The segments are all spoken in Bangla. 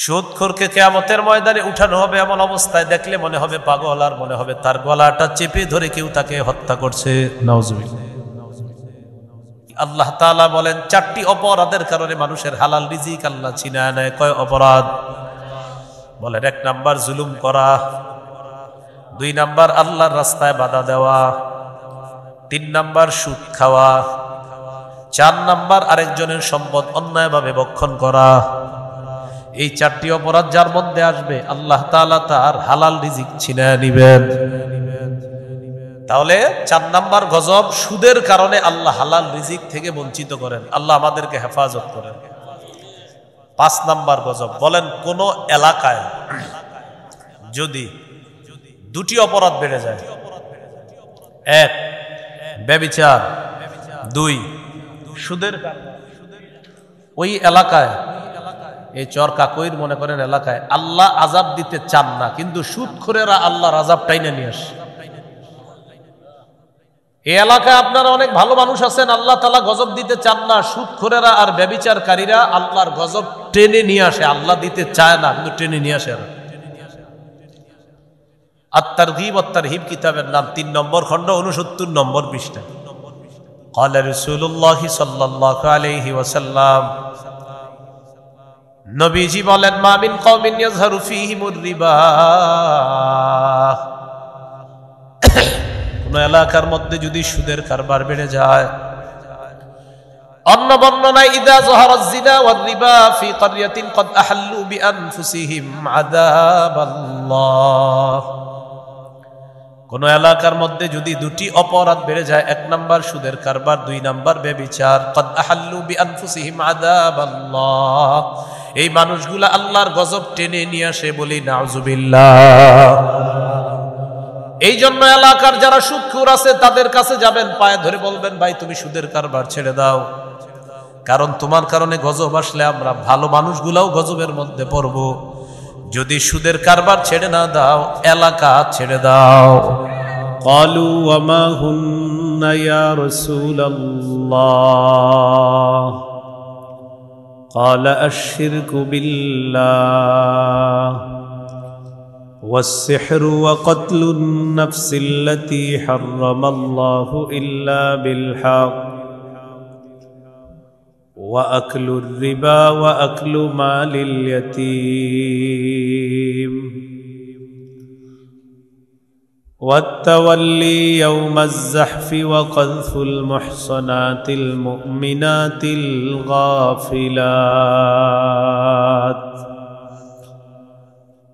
সুদখোরকে কিয়ামতের ময়দানে উঠানো হবে এমন অবস্থায় দেখলে মনে হবে পাগল, আর মনে হবে তার গলাটা চেপে ধরে কেউ তাকে হত্যা করছে। নাউজুবিল্লাহ। আল্লাহ তাআলা বলেন 4টি অপরাধের কারণে মানুষের হালাল রিজিক আল্লাহ ছিনায় নেয়। কয় অপরাধ? বলেন 1 নাম্বার জুলুম করা, 2 নাম্বার আল্লাহর রাস্তায় বাধা দেওয়া, 3 নাম্বার সুদ খাওয়া, 4 নাম্বার আরেকজনের সম্পদ অন্যায়ভাবে ভক্ষণ করা। এই 4টি অপরাধ যার মধ্যে আসবে আল্লাহ তাআলা তার হালাল রিজিক ছিনায় নিবেন। তাহলে 4 নাম্বার গজব, সুদের কারণে আল্লাহ হালাল রিজিক থেকে বঞ্চিত করেন। আল্লাহ আমাদেরকে হেফাজত করেন। 5 নাম্বার গজব, বলেন কোন এলাকায় যদি 2টি অপরাধ বেড়ে যায়, 1 ব্যভিচার, 2 সুদের কারণে, ওই এলাকায়, এই চর কাকইর মনে করেন এলাকায় আল্লাহ আযাব দিতে চান না, কিন্তু সুদখোরেরা আল্লাহর আযাব টাইনে নিয়ে আসে। এই এলাকায় আপনারা অনেক ভালো মানুষ আছেন, আল্লাহ তাআলা গজব দিতে চান না, সুদখোরেরা আর ব্যভিচারকারীরা আল্লাহর গজব টেনে নিয়ে আসে। আল্লাহ দিতে চায় না, কিন্তু টেনে নিয়ে আসে। আত-তারগীব ওয়াত-তারহীব কিতাবের নাম, 3 নম্বর খণ্ড, 69 নম্বর পৃষ্ঠা। ক্বালা রাসূলুল্লাহ সাল্লাল্লাহু আলাইহি ওয়াসাল্লাম, নবীজি বলেন, মা মিন কওমিন ইয়াযহারু ফীহিমুর রিবা, কোন এলাকার মধ্যে যদি সুদের কারবার বেড়ে যায়। অন্য বর্ণনায় ইযা যাহারাজ জিনা ওয়ার রিবা ফি ক্বরিয়াতিন ক্বাদ আহাল্লু বিআনফুসিহিম আযাবাল্লাহ, কোন এলাকার মধ্যে যদি 2টি অপরাধ বেড়ে যায়, 1 নাম্বার সুদের কারবার, 2 নাম্বার ব্যভিচার, ক্বাদ আহাল্লু বিআনফুসিহিম আযাবাল্লাহ, এই মানুষগুলা আল্লাহর গজব টেনে নিয়ে আসে। বলি নাউজুবিল্লাহ। এই জন্য এলাকার যারা সুদখোর আছে তাদের কাছে যাবেন, পায়ে ধরে বলবেন, ভাই তুমি সুদের কারবার ছেড়ে দাও, কারণ তোমার কারণে গজব আসলে আমরা ভালো মানুষগুলাও গজবের মধ্যে পড়ব। যদি সুদের কারবার ছেড়ে না দাও, এলাকা ছেড়ে দাও। ক্বালু ওয়া মা হুন্না ইয়া রাসূলাল্লাহ, ক্বালা আশ-শিরকু বিল্লাহ والسحر وقتل النفس التي حرم الله إلا بالحق وأكل الربا وأكل مال اليتيم والتولي يوم الزحف وقذف المحصنات المؤمنات الغافلات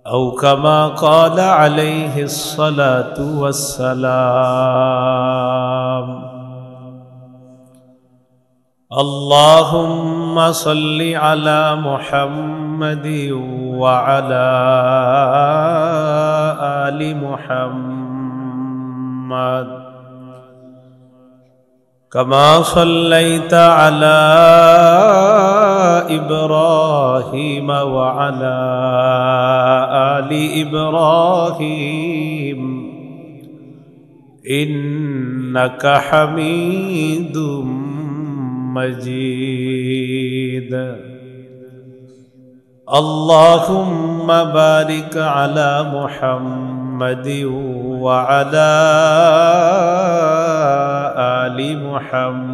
أو كما قال عليه الصلاة والسلام. اللهم صل على محمد وعلى آل محمد كما صليت على إبراهيم وعلى آل إبراهيم إنك حميد مجيد. اللهم بارك على محمد وعلى آل محمد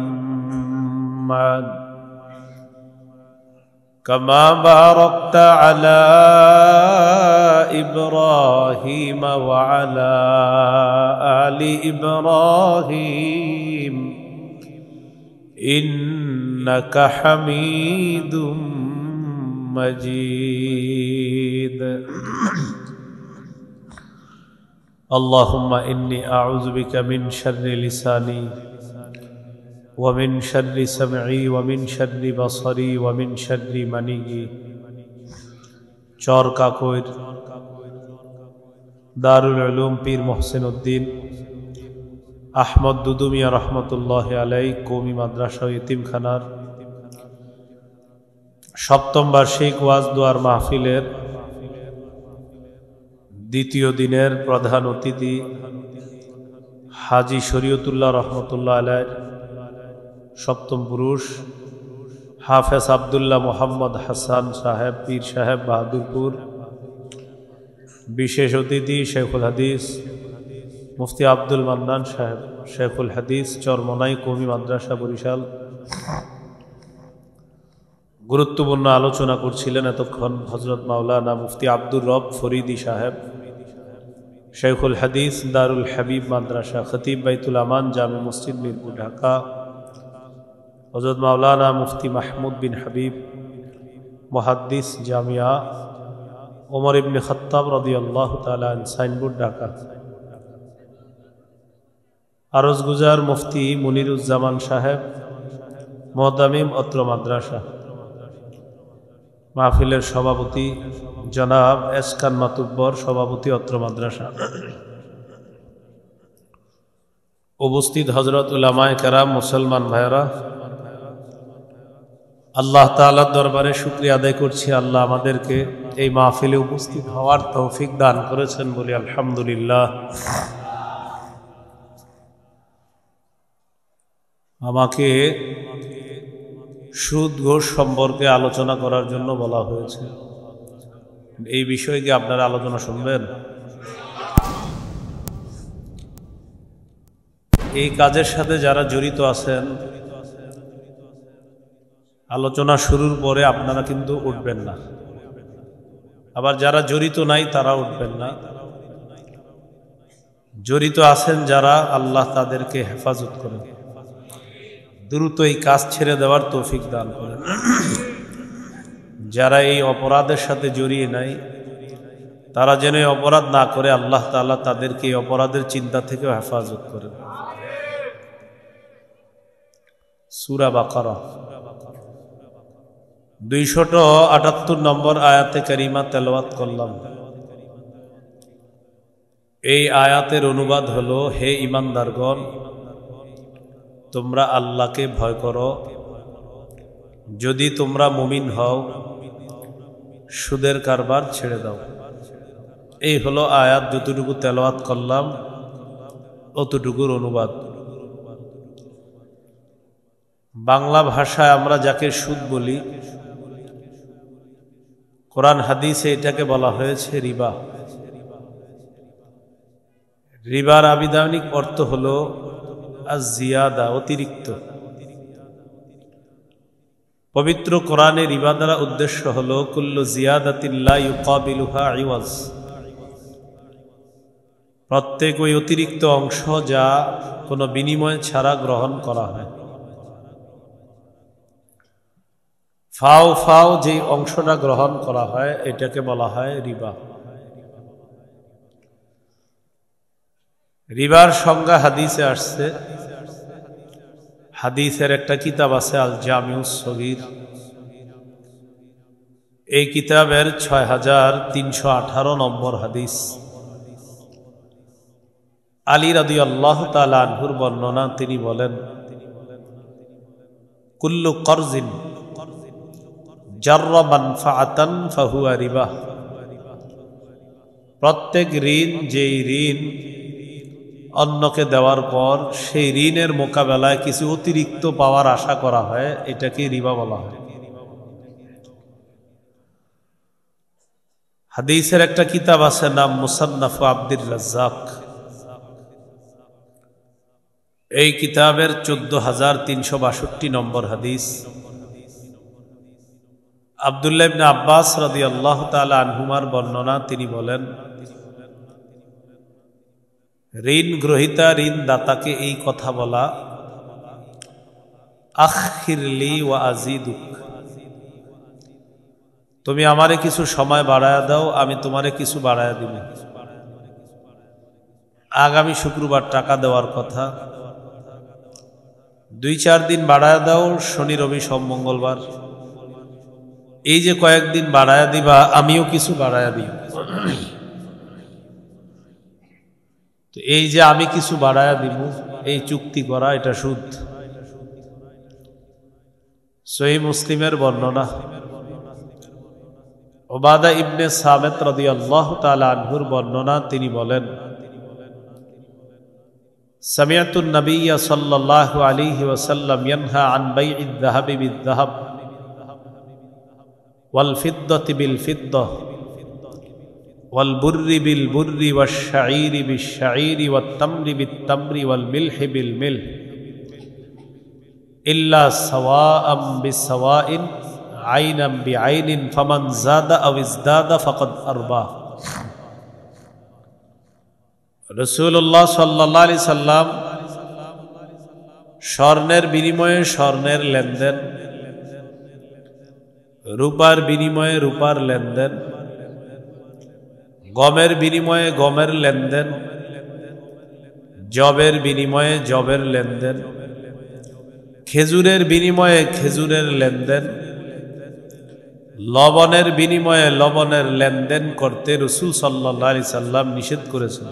كما باركت على إبراهيم وعلى آل إبراهيم إنك حميد مجيد. اللهم إني أعوذ بك من شر لساني ومن شر سمعي ومن شر بصري ومن شر مني. চর কাকইর দারুল উলুম পীর মোহসেন উদ্দিন আহমদ দুদুমিয়া রহমতুল্লাহ আলাই কওমি মাদ্রাসা ও ইতিমখানার 7ম বার্ষিক ওয়াজ দোয়ার মাহফিলের 2য় দিনের প্রধান অতিথি হাজী শরীয়তুল্লাহ রহমতুল্লাহ আলাই 7ম পুরুষ হাফেজ আবদুল্লাহ মোহাম্মদ হাসান সাহেব পীর সাহেব বাহাদুরপুর, বিশেষ অতিথি শেখুল হাদিস মুফতি আব্দুল মান্নান সাহেব শেখুল হাদিস চরমনাই কওমি মাদ্রাসা বরিশাল। গুরুত্বপূর্ণ আলোচনা করছিলেন এতক্ষণ হযরত মাওলানা মুফতি আব্দুর রব ফরিদি সাহেব, শেখুল হাদিস দারুল হাবিব মাদ্রাসা, খতিব বাইতুল আমান জামে মসজিদ মিরপুর ঢাকা। হযরত মাওলানা মুফতি মাহমুদ বিন হাবিব মুহাদ্দিস জামিয়া ওমর ইবনে খাত্তাব রাদিয়াল্লাহু তাআলা আনহু সাইনবোর্ড ঢাকা। আরজ গুজার মুফতি মুনিরুজ্জামান সাহেব মুহতামিম অত্র মাদ্রাসা। মাহফিলের সভাপতি জনাব এসকান মাতুব্বর সভাপতি অত্র মাদ্রাসা। উপস্থিত হযরত উলামায়ে কেরাম, মুসলমান ভাইরা, আল্লাহ তাআলার দরবারে শুকরিয়া আদায় করছি। আল্লাহ আমাদেরকে এই মাহফিলে উপস্থিত হওয়ার তৌফিক দান করেছেন বলি আলহামদুলিল্লাহ। আমাকে সুদ ঘোষ সম্পর্কে আলোচনা করার জন্য বলা হয়েছে। এই বিষয়ে কি আপনারা আলোচনা শুনবেন? এই কাজের সাথে যারা জড়িত আছেন, আলোচনা শুরুর পরে আপনারা কিন্তু উঠবেন না। আবার যারা জড়িত নাই তারা উঠবেন না। জড়িত আছেন যারা, আল্লাহ তাদেরকে হেফাজত করেন, দ্রুত এই কাজ ছেড়ে দেওয়ার তৌফিক দান করেন। যারা এই অপরাধের সাথে জড়িয়ে নাই তারা যেন এই অপরাধ না করে, আল্লাহ তাআলা তাদেরকে এই অপরাধের চিন্তা থেকেও হেফাজত করেন। সূরা বাকারা 278 নম্বর আয়াতে কারিমা তেলাওয়াত করলাম। এই আয়াতের অনুবাদ হলো, হে ঈমানদারগণ, তোমরা আল্লাহকে ভয় করো, যদি তোমরা মুমিন হও, সুদের কারবার ছেড়ে দাও। এই হলো আয়াত। যতটুকু তেলাওয়াত করলাম অতটুকুর অনুবাদ। বাংলা ভাষায় আমরা যাকে সুদ বলি, কোরআন হাদিসে এটাকে বলা হয়েছে রিবা। রিবার আবিধানিক অর্থ হলো আজ-জিয়াদা, অতিরিক্ত। পবিত্র কোরআনে রিবা দ্বারা উদ্দেশ্য হলো কুল্লু জিয়াদাতিন লা ইউকাবিলুহা ইওয়াজ, প্রত্যেক ওই অতিরিক্ত অংশ যা কোনো বিনিময় ছাড়া গ্রহণ করা হয়। ফাও ফাও যে অংশটা গ্রহণ করা হয় এটাকে বলা হয় রিবা। রিবার সংজ্ঞা হাদিসে আসছে। হাদিসের একটা কিতাব আছে আল জামিউস সগীর। এই কিতাবের 6318 নম্বর হাদিস। আলী রাদিয়াল্লাহু তাআলা আনহুর বর্ণনা, তিনি বলেন, কুল্লু করজিন জাররা মানফাআতান ফাহুয়া রিবা, প্রত্যেক ঋণ, যেই ঋণ অন্যকে দেওয়ার পর সেই ঋণের মোকাবেলায় কিছু অতিরিক্ত পাওয়ার আশা করা হয়, এটাকে রিবা বলা হয়। হাদিসের একটা কিতাব আছে, নাম মুসান্নাফ আব্দুর রাজ্জাক। এই কিতাবের 14362 নম্বর হাদিস। আব্দুল্লাহ ইবনে আব্বাস রাদিয়াল্লাহু তাআলা আনহুমার বর্ণনা, তিনি বলেন, ঋণ গ্রহীতা ঋণ দাতাকে এই কথা বলা, আখিরলি ওয়া আজিদুক, তুমি আমারে কিছু সময় বাড়ায়া দাও, আমি তোমারে কিছু বাড়ায়া দিব। আগামী শুক্রবার টাকা দেওয়ার কথা, 2-4 দিন বাড়ায়া দাও, শনি রবি সোম মঙ্গলবার। এই যে কয়েকদিন বাড়ায়া দিবা, আমিও কিছু বাড়ায়া দিব। তো এই যে আমি কিছু বাড়ায়া দিব, এই চুক্তি করা, এটা সুদ। সহিহ মুসলিমের বর্ণনা। উবাদা ইবনে সামিত রাদিয়াল্লাহু তাআলা আনহুর বর্ণনা, তিনি বলেন, সামিআতুন নাবিয়্য সাল্লাল্লাহু আলাইহি ওয়াসাল্লাম ইয়ানহা আন বাইইদ যাহাবি বিয-যাহাব ওয়াল ফিদ্দাতি বিল ফিদ্দাহ ওয়াল বুররি বিল বুররি ওয়াশ শাঈরি বিশ শাঈরি ওয়াত তামরি বিত তামরি ওয়াল মিলহি বিল মিলহ ইল্লা সাওয়াআম বিসাওয়াইন আইনাম বিআইনিন ফামান যাদা আও ইজদাদা ফাকাদ আরবা। রাসূলুল্লাহ সাল্লাল্লাহু আলাইহি সাল্লাম স্বর্ণের বিনিময়ে স্বর্ণের লেনদেন, রূপার বিনিময়ে রূপার লেনদেন, গমের বিনিময়ে গমের লেনদেন, জবের বিনিময়ে জবের লেনদেন, খেজুরের বিনিময়ে খেজুরের লেনদেন, লবণের বিনিময়ে লবণের লেনদেন করতে রাসূল সাল্লাল্লাহু আলাইহি সাল্লাম নিষেধ করেছেন।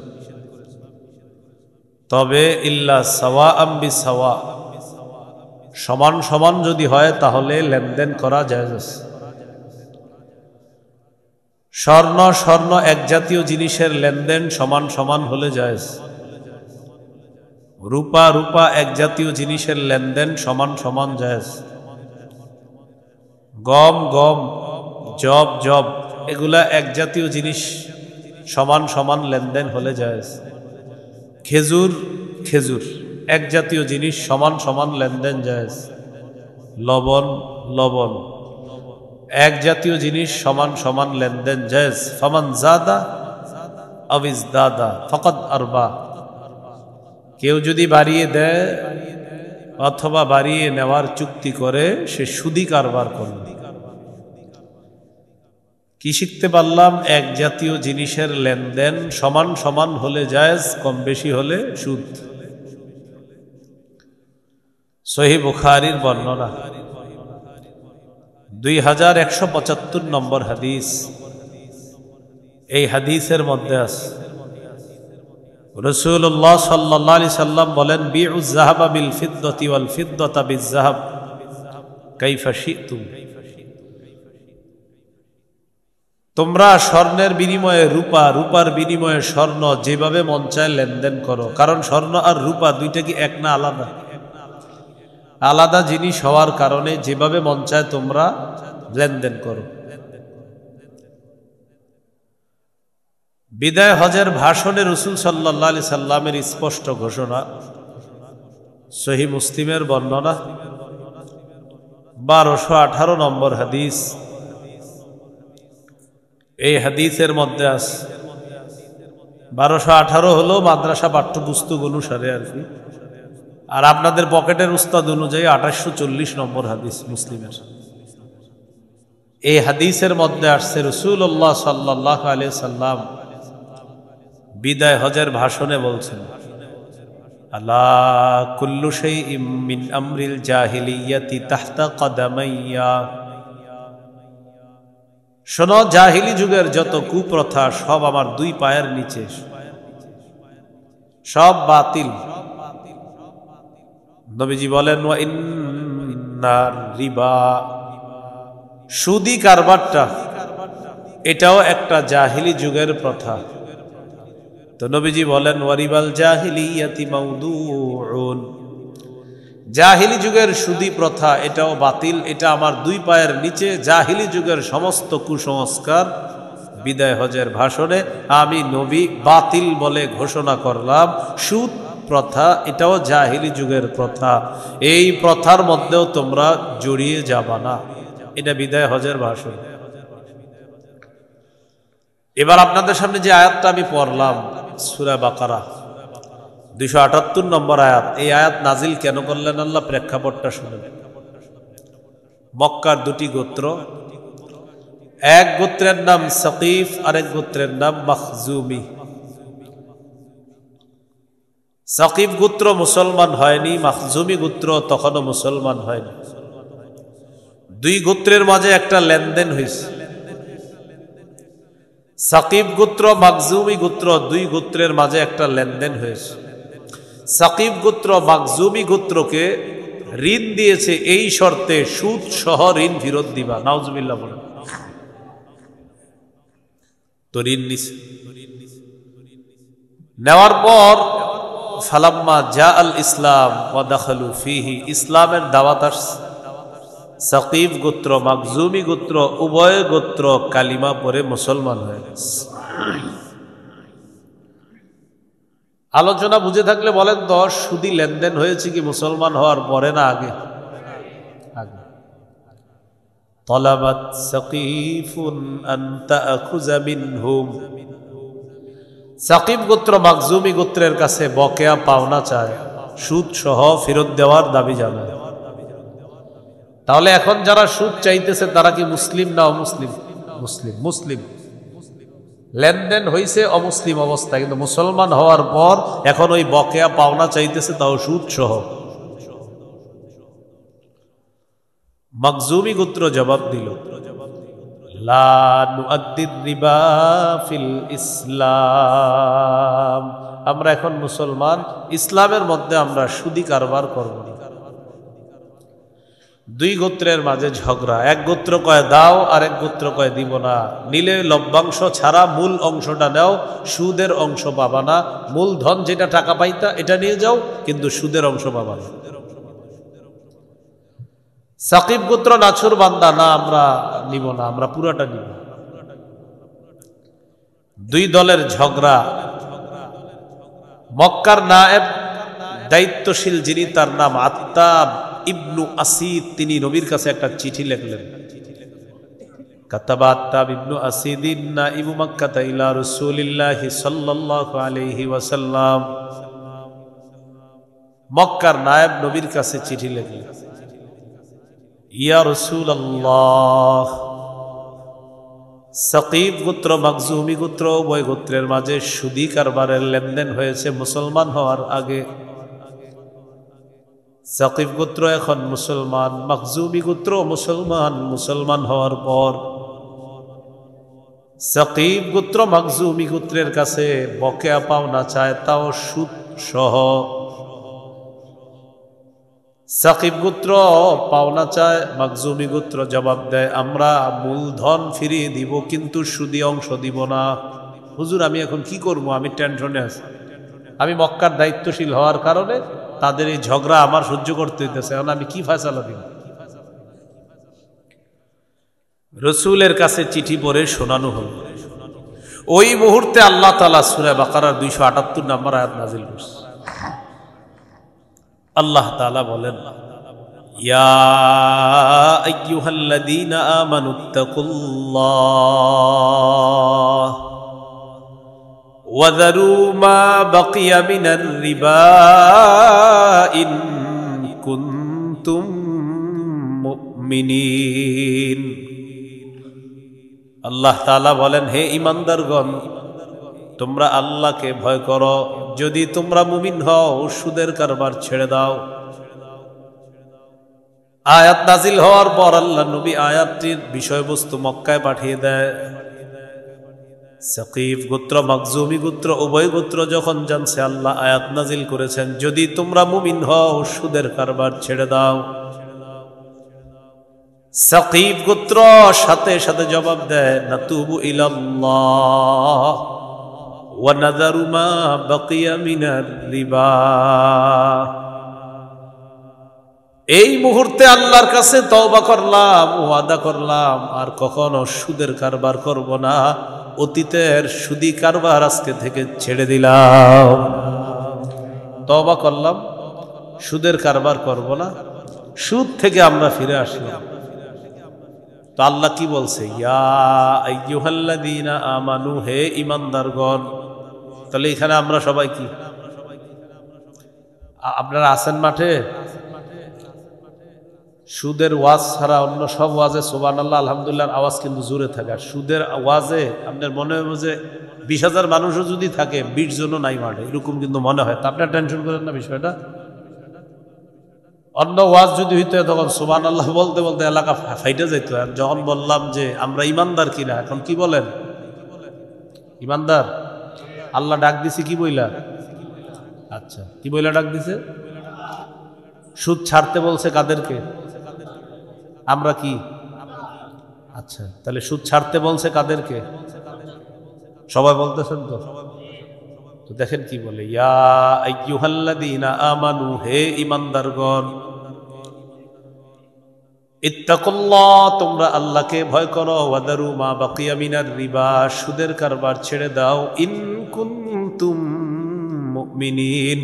তবে ইল্লা সাওয়াআম বিসাওয়া, সমান সমান যদি হয় তাহলে লেনদেন করা জায়েজ। স্বর্ণ স্বর্ণ এক জাতীয় জিনিসের লেনদেন সমান সমান হলে জায়েজ। রূপা রূপা এক জাতীয় জিনিসের লেনদেন সমান সমান জায়েজ। গম গম, জব জব, এগুলা এক জাতীয় জিনিস, সমান সমান লেনদেন হলে জায়েজ। খেজুর খেজুর এক জাতীয় জিনিস, সমান সমান লেনদেন জায়েজ। লবণ লবণ এক জাতীয় জিনিস, সমান সমান লেনদেন জায়েজ। ফামান যাদা আও ইজদাদা ফাকাদ আরবা, কেউ যদি বাড়িয়ে দেয় অথবা বাড়িয়ে নেওয়ার চুক্তি করে সে সুদি কারবার করবে। কি শিখতে পারলাম? এক জাতীয় জিনিসের লেনদেন সমান সমান হলে জায়েজ, কম বেশি হলে সুদ। সহিহ বুখারীর বর্ণনা 2175 নম্বর হাদিস। এই হাদিসের মধ্যে আছে রাসূলুল্লাহ সাল্লাল্লাহু আলাইহি সাল্লাম বলেন, বিউজ যাহাবা বিল ফিদ্দাতি ওয়াল ফিদ্দাতা বিজ যাহাব কাইফা শিতুম। তোমরা স্বর্ণের বিনিময়ে রূপা, রূপার বিনিময়ে স্বর্ণ যেভাবে মন চায় লেনদেন করো। কারণ স্বর্ণ আর রূপা দুইটা কি এক না আলাদা? আলাদা জিনিস হওয়ার কারণে যেভাবে মন চায় তোমরা লেনদেন করো। বিদায় হজের ভাষণে রাসূল সাল্লাল্লাহু আলাইহি সাল্লামের স্পষ্ট ঘোষণা, সহিহ মুসলিমের বর্ণনা 1218 নম্বর হাদিস। এই হাদিসের মধ্যে আছে 1218 হলো মাদ্রাসা পাঠ্যপুস্তক অনুসারে আর কি, আর আপনাদের পকেটের উস্তাদ অনুযায়ী 2840 নম্বর হাদিস মুসলিমের। এই হাদিসের মধ্যে আসছে রাসূলুল্লাহ সাল্লাল্লাহু আলাইহি সাল্লাম বিদায় হজের ভাষণে বলছেন, আলা কুল্লু শাইইম মিন আমরিল জাহিলিয়াতি তাহতা কদামাইয়া। শোনো, জাহিলি যুগের যত কুপ্রথা সব আমার দুই পায়ের নিচে, সব বাতিল। নবীজি বলেন, ওয়া ইন্নার রিবা, সুদি কারবারটা এটাও একটা জাহিলি যুগের প্রথা। তো নবীজি বলেন, ওয়ারিবাল জাহিলিয়াতি মাউদুউন, জাহিলি যুগের সুদি প্রথা এটাও বাতিল, এটা আমার দুই পায়ের নিচে। জাহিলি যুগের সমস্ত কুসংস্কার বিদায় হজের ভাষণে আমি নবী বাতিল বলে ঘোষণা করলাম। সুদ প্রথা এটাও জাহিলি যুগের প্রথা, এই প্রথার মধ্যেও তোমরা জড়িয়ে যাবা না। এটা বিদায় হজের ভাষণ। এবার আপনাদের সামনে যে আয়াতটা আমি পড়লাম সূরা বাকারা 278 নম্বর আয়াত, এই আয়াত নাজিল কেন করলেন আল্লাহ? প্রেক্ষাপটটা শুনেন। মক্কার দুটি গোত্র, এক গোত্রের নাম সাকিফ, আরেক গোত্রের নাম মাখজুমি। সাকিফ গোত্র মুসলমান হয়নি, মাখজুমি গোত্র তখনও মুসলমান হয়নি। দুই গোত্রের মাঝে একটা লেনদেন হয়েছে। সাকিফ গোত্র মাখজুমি গোত্র দুই গোত্রের মাঝে একটা লেনদেন হয়েছে। সাকিফ গোত্র মাখজুমি গোত্রকে ঋণ দিয়েছে এই শর্তে, সুদ সহ ঋণ ফেরত দিবা। নাউজুবিল্লাহ বলেন। তো ঋণ নিছে, নেওয়ার পর ফালাম্মা জা আল ইসলাম ওয়া দাখালু ফিহি, ইসলামের দাওয়াত আসছে। সাকিফ গোত্র, মাকজুমি গোত্র, উভয় গোত্র কালিমা পরে মুসলমান হয়ে গেছে। আলোচনা বুঝে থাকলে বলেন তো, সুদি লেনদেন হয়েছে কি মুসলমান হওয়ার পরে না আগে? আগে। তলাবাত সাকিফুন আন তাআখুযা মিনহুম, সাকিব গোত্র মাকজুমি গোত্রের কাছে বকেয়া পাওনা চায়, সুদ সহ ফেরত দেওয়ার দাবি জানায়। তাহলে এখন যারা সুদ চাইতেছে তারা কি মুসলিম না অমুসলিম? মুসলিম। মুসলিম। লেনদেন হয়েছে অমুসলিম অবস্থা, কিন্তু মুসলমান হওয়ার পর এখন ওই বকেয়া পাওনা চাইতেছে, তাও সুদ সহ। মাকজুমি গোত্র জবাব দিল, লা নুআদ্দির রিবা ফিল ইসলাম, আমরা এখন মুসলমান, ইসলামের মধ্যে আমরা সুদি কারবার করব না। দুই গোত্রের মাঝে ঝগড়া, এক গোত্র কয় দাও, আর এক গোত্র কয় দিব না। নিলে লভ্যাংশ ছাড়া মূল অংশটা নাও, সুদের অংশ পাবা না। মূল ধন যেটা টাকা পাইতা এটা নিয়ে যাও, কিন্তু সুদের অংশ পাবা না। সাকিব গোত্র নাছুর বান্দা, না আমরা নিব না, আমরা পুরাটা নিব। দুই দলের ঝগড়া। মক্কার নায়েব দায়িত্বশীল যিনি, তার নাম আত্তাব ইবনু আসিদ, তিনি নবীর কাছে একটা চিঠি লিখলেন। কাতাবা আত্তাব ইবনু আসিদিন নাইবু মক্কাতা ইলা রাসূলিল্লাহি সাল্লাল্লাহু আলাইহি ওয়াসাল্লাম। মক্কার নায়েব নবীর কাছে চিঠি লিখলেন, ইয়া রাসূলুল্লাহ, সাকিব গোত্র মাকজুমি গোত্র উভয় গোত্রের মাঝে সুদি কারবারের লেনদেন হয়েছে মুসলমান হওয়ার আগে। সাকিব গোত্র এখন মুসলমান, মাকজুমি গোত্র মুসলমান, মুসলমান হওয়ার পর সাকিব গোত্র মাকজুমি গোত্রের কাছে বকেয়া পাওনা চায়, তাও সুদ সহ। সাকিব গোত্র পাওনা চায়, মাকজুমি গোত্র জবাব দেয়, আমরা মূলধন ফিরিয়ে দিব, কিন্তু সুদি অংশ দিব না। হুজুর আমি এখন কি করব, আমি টেনশনে আছি, আমি মক্কার দায়িত্বশীল হওয়ার কারণে তাদের এই ঝগড়া আমার সহ্য করতে হইতেছে, এখন আমি কি ফয়সালা দিব? রসুলের কাছে চিঠি পড়ে শোনানো হল। ওই মুহূর্তে আল্লাহ তাআলা সূরা বাকারার 278 নম্বর আয়াত নাযিল করছে। আল্লাহ তাআলা বলেন, ইয়া আইয়ুহাল্লাযীনা আমানুত্তাকুল্লাহ ওয়াযারু মা বাকিয়া মিনার রিবা ইন কুনতুম মুমিনিন। আল্লাহ তাআলা বলেন, হে ঈমানদারগণ, তোমরা আল্লাহকে ভয় করো, যদি তোমরা মুমিন হও সুদের কারবার ছেড়ে দাও। আয়াত নাজিল হওয়ার পর আল্লাহ নবী আয়াতটির বিষয়বস্তু মক্কায় পাঠিয়ে দেয়। সাকিফ গোত্র মাকজুমি গোত্র উভয় গোত্র যখন জানছে আল্লাহ আয়াত নাজিল করেছেন, যদি তোমরা মুমিন হও সুদের কারবার ছেড়ে দাও, সাকিফ গোত্র সাথে সাথে জবাব দেয়, নাতুবু ইলাল্লাহ ওয়া নাযারু মা বাকিয়া মিনার রিবা। এই মুহূর্তে আল্লাহর কাছে তওবা করলাম, ওয়াদা করলাম, আর কখনো সুদের কারবার করব না, অতীতের সুদি কারবার আজকে থেকে ছেড়ে দিলাম। তওবা করলাম, সুদের কারবার করব না, সুদ থেকে আমরা ফিরে আসলাম। তো আল্লাহ কি বলছে, ইয়া আইয়ুহাল্লাযীনা আমানু, হে ঈমানদারগণ। তাহলে এখানে আমরা সবাই কি, আপনারা আছেন মাঠে? সুদের ওয়াজ ছাড়া অন্য সব ওয়াজে সুবহানাল্লাহ আলহামদুলিল্লাহর আওয়াজ কিন্তু জোরে থাকে, আর সুদের ওয়াজে আপনার মনে হবে যে 20,000 মানুষও যদি থাকে 20 জনও নাই মাঠে, এরকম কিন্তু মনে হয়। তা আপনার টেনশন করেন না বিষয়টা। অন্য ওয়াজ যদি হইতো তখন সুবহানাল্লাহ বলতে বলতে এলাকা ফাইটে যেত। আর যখন বললাম যে আমরা ইমানদার কিনা, এখন কি বলেন? ইমানদার। আল্লাহ ডাক দিছে কি বইলা? আচ্ছা, কি বইলা ডাক দিছে? সুদ ছাড়তে বলছে কাদেরকে? আমরা কি? আচ্ছা, তাহলে সুদ ছাড়তে বলছে কাদেরকে? সবাই বলতেছেন তো? তো দেখেন কি বলে, ইয়া আইয়ুহাল্লাযীনা আমানু, হে ঈমানদারগণ। ইত্তাকুল্লাহ, তোমরা আল্লাহকে ভয় করো। ওয়াদারু মা বাকিয়া মিনার রিবা, সুদের কারবার ছেড়ে দাও। ইন কুনতুম মুমিনিন,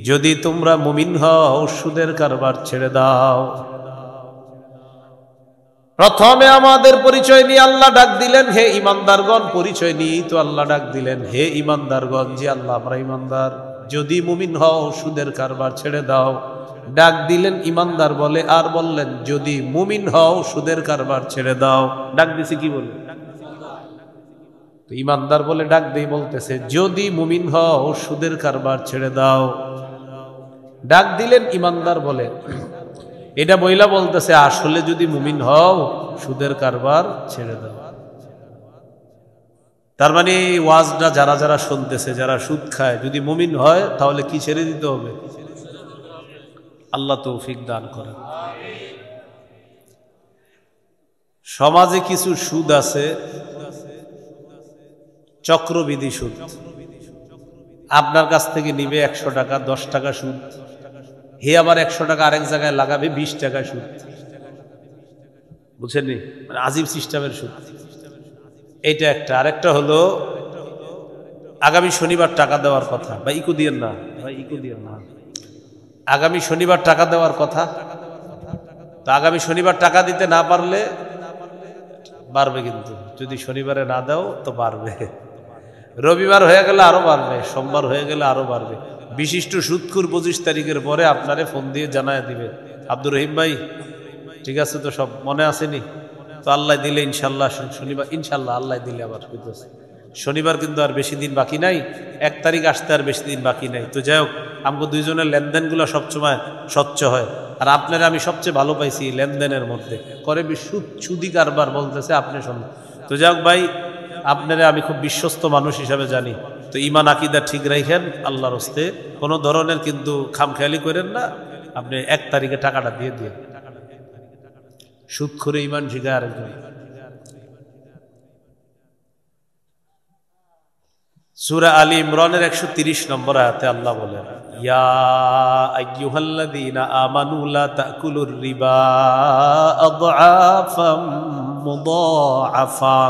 যদি তোমরা মুমিন হও সুদের কারবার ছেড়ে দাও। প্রথমে আমাদের পরিচয় নিয়ে আল্লাহ ডাক দিলেন, হে ইমানদারগণ। পরিচয় নিয়েই তো আল্লাহ ডাক দিলেন, হে ইমানদারগণ, যে আল্লাহ আমরা ইমানদার, যদি মুমিন হও সুদের কারবার ছেড়ে দাও। ডাক দিলেন ইমানদার বলে, আর বললেন যদি মুমিন হও সুদের কারবার ছেড়ে দাও। ডাক দিছে কি বলে? তো ইমানদার বলে ডাক দিয়ে বলতেছে যদি মুমিন হও সুদের কারবার ছেড়ে দাও। ডাক দিলেন ইমানদার বলে, এটা বইলা বলতেছে আসলে যদি মুমিন হও সুদের কারবার ছেড়ে দাও। তার মানে ওয়াজটা যারা যারা শুনতেছে, যারা সুদ খায়, যদি মুমিন হয় তাহলে কি ছেড়ে দিতে হবে? আল্লাহ তৌফিক দান করেন। সমাজে কিছু সুদ আছে, চক্রবৃদ্ধি সুদ। আপনার কাছ থেকে নিবে 100 টাকা, 10 টাকা সুদ। হে আবার 100 টাকা আরেক জায়গায় লাগাবে 20 টাকা সুদ। বুঝছেন? মানে আজীব সিস্টেমের সুদ। এইটা একটা। আরেকটা হলো আগামী শনিবার টাকা দেওয়ার কথা, বা ইকো দিয়েন না, ভাই ইকো দিয়েন না, আগামী শনিবার টাকা দেওয়ার কথা। তো আগামী শনিবার টাকা দিতে না পারলে বাড়বে, কিন্তু যদি শনিবারে না দাও তো বাড়বে। রবিবার হয়ে গেলে আরো বাড়বে, সোমবার হয়ে গেলে আরো বাড়বে। বিশিষ্ট সুদখোর 25 তারিখের পরে আপনারে ফোন দিয়ে জানায় দিবে, আব্দুর রহিম ভাই ঠিক আছে তো, সব মনে আসেনি তো, আল্লাহ দিলে ইনশাল্লাহ শনিবার, ইনশাল্লাহ আল্লাহ দিলে আবার হইতেছে। শনিবার কিন্তু আর বেশি দিন বাকি নাই, 1 তারিখ আসতে আর বেশি দিন বাকি নাই। তো যাই হোক, আমাকে দুইজনের লেনদেনগুলো সবসময় স্বচ্ছ হয়। আর আপনারা আমি সবচেয়ে ভালো পাইছি লেনদেনের মধ্যে, করে সুদি কারবার বলতেছে আপনি শুনুন। তো যাই হোক ভাই, আপনারা আমি খুব বিশ্বস্ত মানুষ হিসাবে জানি। তো ইমান আকিদা ঠিক রাখেন আল্লাহর হস্তে, কোনো ধরনের কিন্তু খামখেয়ালি করেন না। আপনি 1 তারিখে টাকাটা দিয়ে দিয়ে সুদ করে ইমান শিখায় আরেকজন। সূরা আলী ইমরানের 130 নম্বর আয়াতে আল্লাহ বলেন, ইয়া আইয়ুহাল্লাযীনা আমানু লা তাকুলুর রিবা আযআফাম মুদাআফা।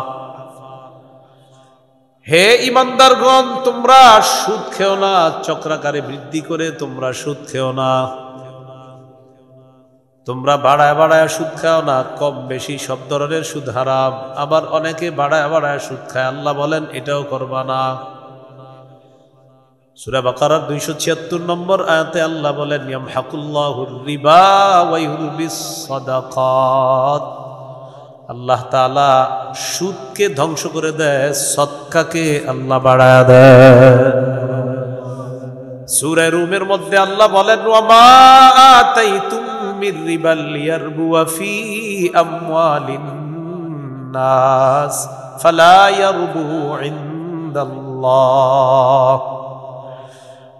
হে ইমানদারগণ, তোমরা সুদ খেও না, চক্রাকারে বৃদ্ধি করে তোমরা সুদ খেও না। তোমরা বাড়ায় বাড়ায় সুদ খাও না, কম বেশি সব ধরনের সুদ হারাম। আবার অনেকে বাড়ায় বাড়ায় সুদ খায়, আল্লাহ বলেন এটাও করবা না। সূরা বাকারার 276 নম্বর আয়াতে আল্লাহ বলেন, ইয়ামহাকুল্লাহুর রিবা ওয়া ইউরবিস সাদাকাত। আল্লাহ তাআলা সুদকে ধ্বংস করে দেয়, সদকাকে আল্লাহ বাড়ায় দেয়। সূরা রুমের মধ্যে আল্লাহ বলেন, ওয়া মা আতাইতুম মির রিবাল লিয়ারবুয়া ফি আমওয়ালিন নাস ফালা ইয়ারবু ইনদাল্লাহ।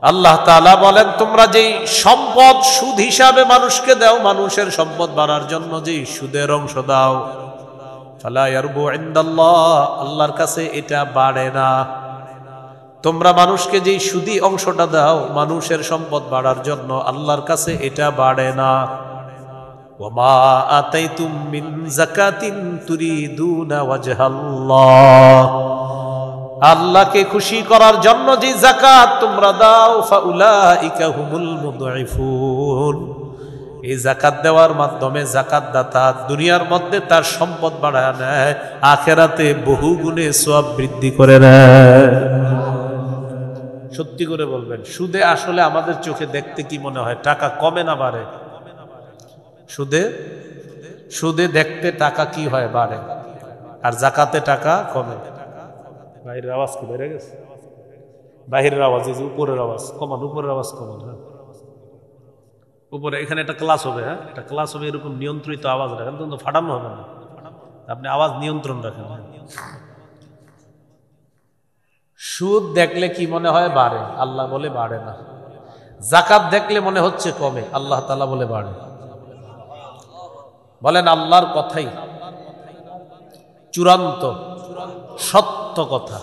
আল্লাহ তাআলা বলেন, তোমরা যেই সম্পদ সুদ হিসাবে মানুষকে দাও, মানুষের সম্পদ বাড়ার জন্য যেই সুদের অংশ দাও, ফালা ইয়ারবু ইনদাল্লাহ, আল্লাহর কাছে এটা বাড়ে না। তোমরা মানুষকে যেই সুদি অংশটা দাও মানুষের সম্পদ বাড়ার জন্য, আল্লাহর কাছে এটা বাড়ে না। ওয়া মা আতাইতুম মিন যাকাতিন তুরিদুনা ওয়াজহাল্লাহ, আল্লাহকে খুশি করার জন্য যে যাকাত তোমরা দাও, ফাউলাইকা হুমুল মুদঈফুন, এই যাকাত দেওয়ার মাধ্যমে যাকাত দাতা দুনিয়ার মধ্যে তার সম্পদ বাড়ায় নেয়, আখিরাতে বহু গুণে সওয়াব বৃদ্ধি করে নেয়। সত্যি করে বলবেন, সুদে আসলে আমাদের চোখে দেখতে কি মনে হয়? টাকা কমে না বাড়ে? সুদে দেখতে টাকা কি হয়? বাড়ে। আর যাকাতে টাকা কমে। বাহিরের আওয়াজ কি বেড়ে গেছে? বাহিরের আওয়াজ, এই যে উপরের আওয়াজ কমান, উপরের আওয়াজ কমান। হ্যাঁ, উপরে এখানে একটা ক্লাস হবে, হ্যাঁ একটা ক্লাস হবে, এরকম নিয়ন্ত্রিত আওয়াজ রাখেন, কিন্তু ফাটানো হবে না, আপনি আওয়াজ নিয়ন্ত্রণ রাখেন। সুদ দেখলে কি মনে হয়? বাড়ে। আল্লাহ বলে বাড়ে না। যাকাত দেখলে মনে হচ্ছে কমে, আল্লাহ তাআলা বলে বাড়ে। বলেন আল্লাহর কথাই চূড়ান্ত সত্য কথা।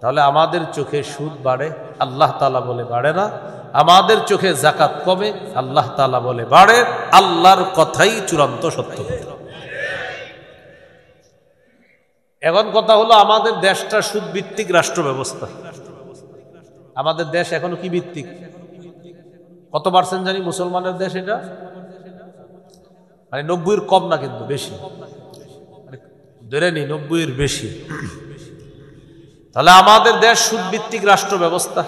তাহলে আমাদের চোখে সুদ বাড়ে, আল্লাহ তাআলা বলে বাড়ে না। আমাদের চোখে যাকাত কমে, আল্লাহ তাআলা বলে বাড়ে। আল্লাহর কথাই চূড়ান্ত সত্য। এখন কথা হলো, আমাদের দেশটা সুদ ভিত্তিক রাষ্ট্র ব্যবস্থা। আমাদের দেশ এখনো কি ভিত্তিক? কত পার্সেন্ট জানি মুসলমানের দেশ এটা? মানে 90-এর কম না, কিন্তু বেশি, ধরে নি 90-এর বেশি। তাহলে আমাদের দেশ সুদ ভিত্তিক রাষ্ট্র ব্যবস্থা।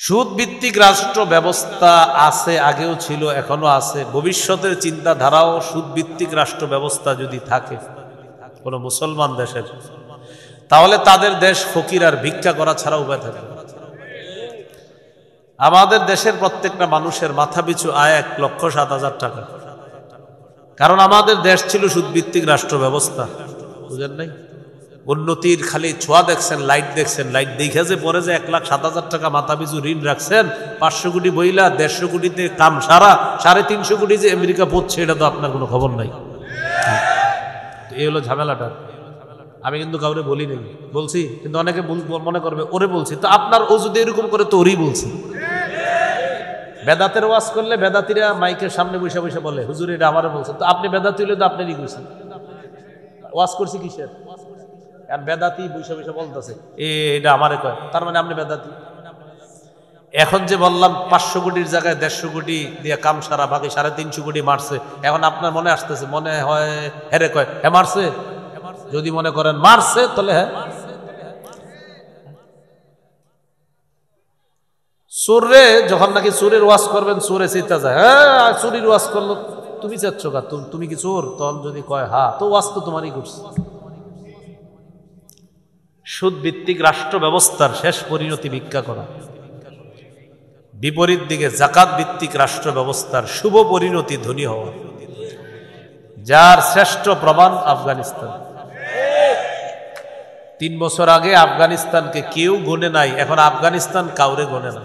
সুদ ভিত্তিক রাষ্ট্র ব্যবস্থা আছে, আগেও ছিল, এখনো আছে। ভবিষ্যতের চিন্তাধারাও সুদ ভিত্তিক রাষ্ট্র ব্যবস্থা যদি থাকে কোন মুসলমান দেশের, তাহলে তাদের দেশ ফকির আর ভিক্ষা করা ছাড়া উপায় থাকে। আমাদের দেশের প্রত্যেকটা মানুষের মাথা পিছু আয় 1,07,000 টাকা, কারণ আমাদের দেশ ছিল সুদভিত্তিক রাষ্ট্র ব্যবস্থা। বুঝেন নাই? উন্নতির খালি ছোঁয়া দেখছেন, লাইট দেখছেন, লাইট দেখে যে পরে যে 1,07,000 টাকা মাথা পিছু ঋণ রাখছেন, 500 কোটি বইলা 150 কোটিতে কাম সারা, 350 কোটি যে আমেরিকা পড়ছে, এটা তো আপনার কোনো খবর নাই। এই হলো ঝামেলাটা। আমি কিন্তু কাউরে বলি নাই, বলছি, কিন্তু অনেকে মনে করবে ওরে বলছি। তো আপনার ও যদি এরকম করে, তো ওরই বলছি। বেদাতের ওয়াজ করলে বেদাতিরা মাইকের সামনে বসে বসে বলে হুজুর এটা আমারও বলছে। তো আপনি বেদাতি হলে তো আপনারই কইছেন, ওয়াজ করছি কিসের? আর বেদাতি বসে বসে বলতেছে এটা আমারে কয়, তার মানে আপনি বেদাতি। এখন যে বললাম 500 কোটির জায়গায় 150 কোটি দিয়ে কাম সারা, বাকি 350 কোটি মারছে, এখন আপনার মনে আসতেছে, মনে হয় হেরে কয় হ্যাঁ মারছে। যদি মনে করেন মারছে, তাহলে হ্যাঁ। চোরে যখন নাকি চোরের ওয়াজ করবেন, চোরে চিন্তা যায়, হ্যাঁ চুরির ওয়াজ করলো, তুমি চাচ্ছ কা, তুমি কি চোর? তখন যদি কয় হ্যাঁ, তো ওয়াজ তো তোমারই করছে। সুদ ভিত্তিক রাষ্ট্র ব্যবস্থার শেষ পরিণতি ভিক্ষা করা। বিপরীত দিকে যাকাত ভিত্তিক রাষ্ট্র ব্যবস্থার শুভ পরিণতি ধনী হওয়া, যার শ্রেষ্ঠ প্রমাণ আফগানিস্তান। 3 বছর আগে আফগানিস্তানকে কেউ গোনে নাই, এখন আফগানিস্তান কাউরে গোনে না।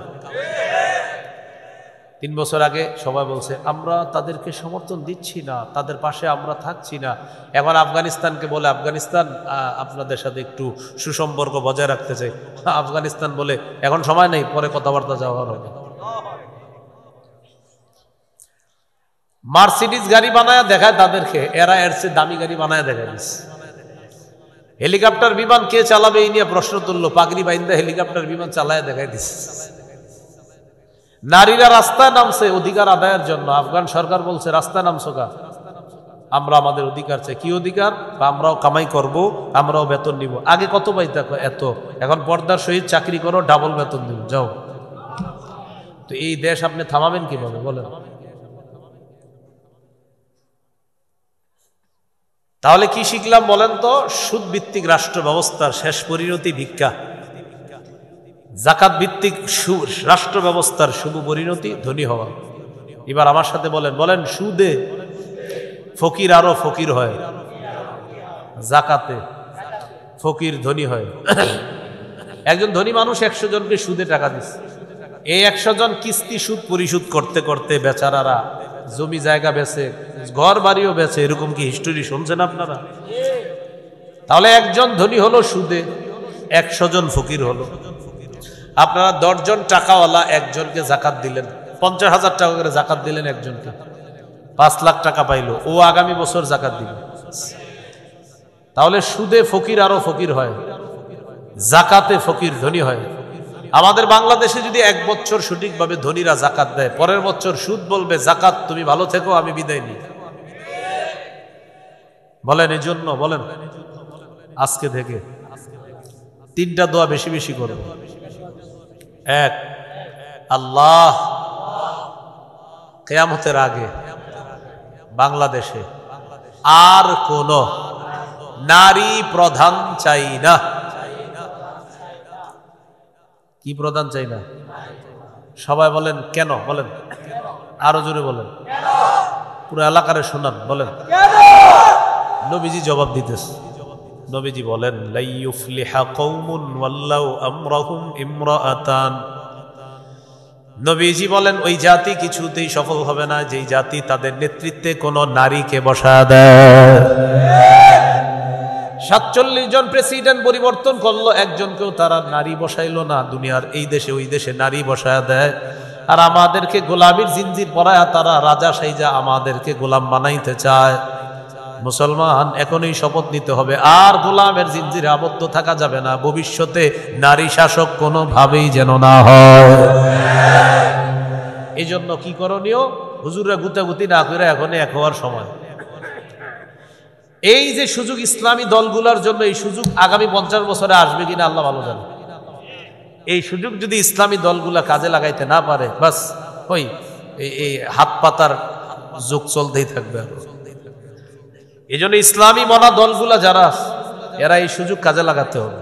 3 বছর আগে সবাই বলছে আমরা তাদেরকে সমর্থন দিচ্ছি না, তাদের পাশে আমরা থাকছি না। এখন আফগানিস্তানকে বলে আফগানিস্তান আপনাদের সাথে একটু সুসম্পর্ক বজায় রাখতে চাই। আফগানিস্তান বলে এখন সময় নেই, পরে কথাবার্তা যাওয়ার হবে। মার্সিডিজ গাড়ি বানায় দেখায় তাদেরকে, এরা এর চেয়ে দামি গাড়ি বানায় দেখায় দিচ্ছে। হেলিকপ্টার বিমান কে চালাবে এই নিয়ে প্রশ্ন তুললো, পাগড়ি বাইন্দা হেলিকপ্টার বিমান চালায় দেখায় দিচ্ছে। নারীরা রাস্তায় নামছে অধিকার আদায়ের জন্য। আফগান সরকার বলছে রাস্তায় নামছো কা? আমরা আমাদের অধিকার চাই। কি অধিকার? আমরাও কামাই করব, আমরাও বেতন নিব। আগে কত পাইতা? এত। এখন পর্দার সহিত চাকরি করো, ডাবল বেতন দিব, যাও। তো এই দেশ আপনি থামাবেন কিভাবে বলেন? তাহলে কি শিখলাম বলেন তো? সুদ ভিত্তিক রাষ্ট্র ব্যবস্থার শেষ পরিণতি ভিক্ষা, যাকাত ভিত্তিক রাষ্ট্র ব্যবস্থার শুভ পরিণতি ধনী হওয়া। এবার আমার সাথে বলেন, বলেন সুদে ফকির আরো ফকির হয়, যাকাতে ফকির ধনী হয়। একজন ধনী মানুষ 100 জনকে সুদে টাকা দিচ্ছে। এই 100 জন কিস্তি সুদ পরিশোধ করতে করতে বেচারারা জমি জায়গা বেচে, ঘর বাড়িও বেচে। এরকম কি হিস্টোরি শুনছেন আপনারা? তাহলে একজন ধনী হলো সুদে, 100 জন ফকির হলো। আপনারা 10 জন টাকাওয়ালা একজনকে যাকাত দিলেন, 50,000 টাকা করে যাকাত দিলেন একজনকে, 5 লাখ টাকা পাইলো, ও আগামী বছর যাকাত দিবে। তাহলে সুদে ফকির আরো ফকির হয়, যাকাতে ফকির ধনী হয়। আমাদের বাংলাদেশে যদি 1 বছর সঠিকভাবে ধনীরা যাকাত দেয়, পরের বছর সুদ বলবে যাকাত তুমি ভালো থেকো, আমি বিদায় নিই। বলেন এই জন্য বলেন আজকে থেকে 3টা দোয়া বেশি বেশি করব। 1, আল্লাহ কিয়ামতের আগে বাংলাদেশে আর কোন নারী প্রধান চাই না। কি প্রধান চাই না? সবাই বলেন কেন? বলেন আরো জোরে বলেন, পুরো এলাকারে শোনান, বলেন। নবীজি জবাব দিতেছে। নবীজি বলেন লা ইউফলিহা কওমুন ওয়াল্লাউ আমরাহুম ইমরাআতান। নবীজি বলেন ওই জাতি কিছুতেই সফল হবে না যেই জাতি তাদের নেতৃত্বে কোন নারীকে বসা দেয়। 47 জন প্রেসিডেন্ট পরিবর্তন করলো, একজনকেও তারা নারী বসাইলো না। দুনিয়ার এই দেশে ওই দেশে নারী বসায়া দেয়, আর আমাদেরকে গোলামির জিনজির পরায়া তারা রাজা সাইজা আমাদেরকে গোলাম বানাইতে চায়। মুসলমান এখনই শপথ নিতে হবে, আর গোলামের জিনজিরে আবদ্ধ থাকা যাবে না। ভবিষ্যতে নারী শাসক কোনোভাবেই যেন না হয়। এই জন্য কি করণীয়? হুজুররা গুতাগুতি না করে এখনই এক হওয়ার সময়। এই যে সুযোগ ইসলামী দলগুলোর জন্য, এই সুযোগ আগামী 50 বছরে আসবে কিনা আল্লাহ ভালো জানে। এই সুযোগ যদি ইসলামী দলগুলা কাজে লাগাইতে না পারে, বাস ওই এই হাত পাতার যুগ চলতেই থাকবে। এই জন্য ইসলামী মনা দলগুলা যারা, এরা এই সুযোগ কাজে লাগাতে হবে।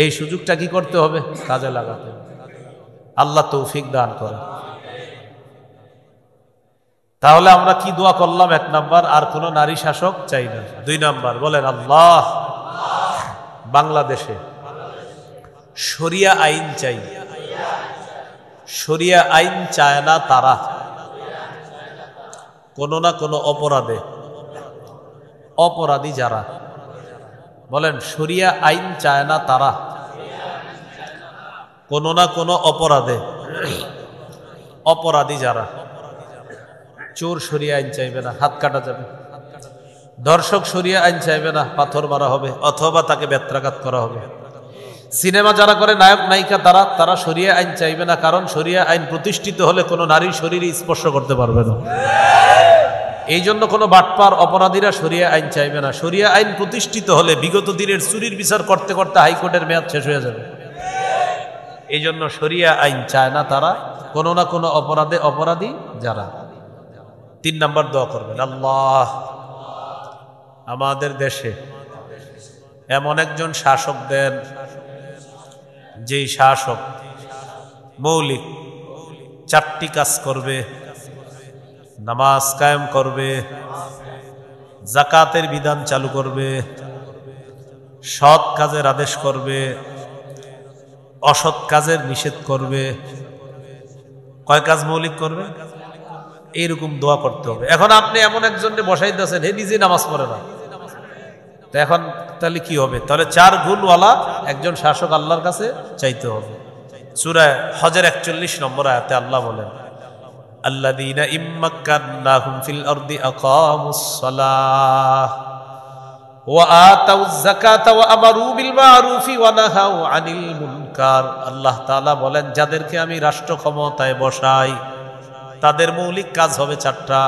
এই সুযোগটা কি করতে হবে? কাজে লাগাতে হবে। আল্লাহ তৌফিক দান করে। তাহলে আমরা কি দোয়া করলাম? 1 নাম্বার, আর কোন নারী শাসক চাই না। 2 নাম্বার বলেন, আল্লাহ বাংলাদেশে শরিয়া আইন চাই। শরিয়া আইন চায় না তারা কোন না কোন অপরাধে, অপরাধী যারা, বলেন শরিয়া আইন চায় না তারা কোন না কোন অপরাধে, অপরাধী যারা। চোর শরিয়া আইন চাইবে না, হাত কাটা যাবে। ধর্ষক শরিয়া আইন চাইবে না, পাথর মারা হবে অথবা তাকে বেত্রাঘাত করা হবে। সিনেমা যারা করে নায়ক নায়িকা, তারা শরিয়া আইন চাইবে না, কারণ শরিয়া আইন প্রতিষ্ঠিত হলে কোনো নারীর শরীরে স্পর্শ করতে পারবে না। এই জন্য কোনো বাটপার অপরাধীরা শরিয়া আইন চাইবে না। শরিয়া আইন প্রতিষ্ঠিত হলে বিগত দিনের চুরির বিচার করতে করতে হাইকোর্টের মেয়াদ শেষ হয়ে যাবে। এই জন্য শরিয়া আইন চায় না তারা কোনো না কোনো অপরাধে অপরাধী যারা। 3 নাম্বার দোয়া করবেন, আল্লাহ আমাদের দেশে এমন একজন শাসক দেন, যেই শাসক মৌলিক 4টি কাজ করবে। নামাজ কায়েম করবে, যাকাতের বিধান চালু করবে, সৎ কাজের আদেশ করবে, অসৎ কাজের নিষেধ করবে। কয় কাজ মৌলিক করবে? এইরকম দোয়া করতে হবে। এখন আপনি এমন একজনকে বসাইতেছেন, হে নিজে নামাজ পড়ে না, তো এখন তাহলে কি হবে? তাহলে 4 গুণওয়ালা একজন শাসক আল্লাহর কাছে চাইতে হবে। সূরা হজের 41 নম্বর আয়াতে আল্লাহ বলেন, আল্লাযীনা ইম্মাক্কান্নাহুম ফিল আরদি আকামুস সালাহ ওয়া আতাউয যাকাতা ওয়া আমারু বিল মা'রুফি ওয়া নাহাউ আনিল মুনকার। আল্লাহ তাআলা বলেন, যাদেরকে আমি রাষ্ট্র ক্ষমতায় বসাই তাদের মৌলিক কাজ হবে 4টা।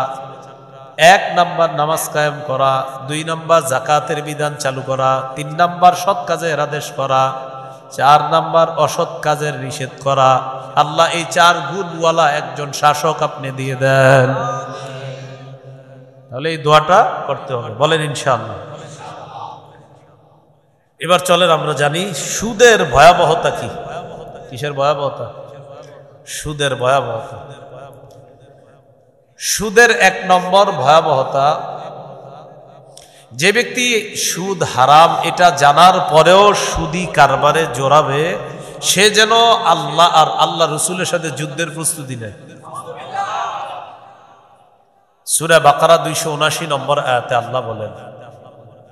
1 নাম্বার নামাজ কায়েম করা, 2 নাম্বার যাকাতের বিধান চালু করা, 3 নাম্বার সৎ কাজের আদেশ করা, 4 নাম্বার অসৎ কাজের নিষেধ করা। আল্লাহ এই 4 গুণওয়ালা একজন শাসক আপনি দিয়ে দেন। তাহলে এই দোয়াটা করতে হবে, বলেন ইনশাআল্লাহ। এবার চলেন আমরা জানি সুদের ভয়াবহতা কি। কিসের ভয়াবহতা? সুদের ভয়াবহতা। সুদের 1 নম্বর ভয়াবহতা, যে ব্যক্তি সুদ হারাম এটা জানার পরেও সুদি কারবারে জড়াবে, সে যেন আল্লাহ আর আল্লাহ রসুলের সাথে যুদ্ধের প্রস্তুতি নেয়। সূরা বাকারা 279 নম্বর আয়াতে আল্লাহ বলেন,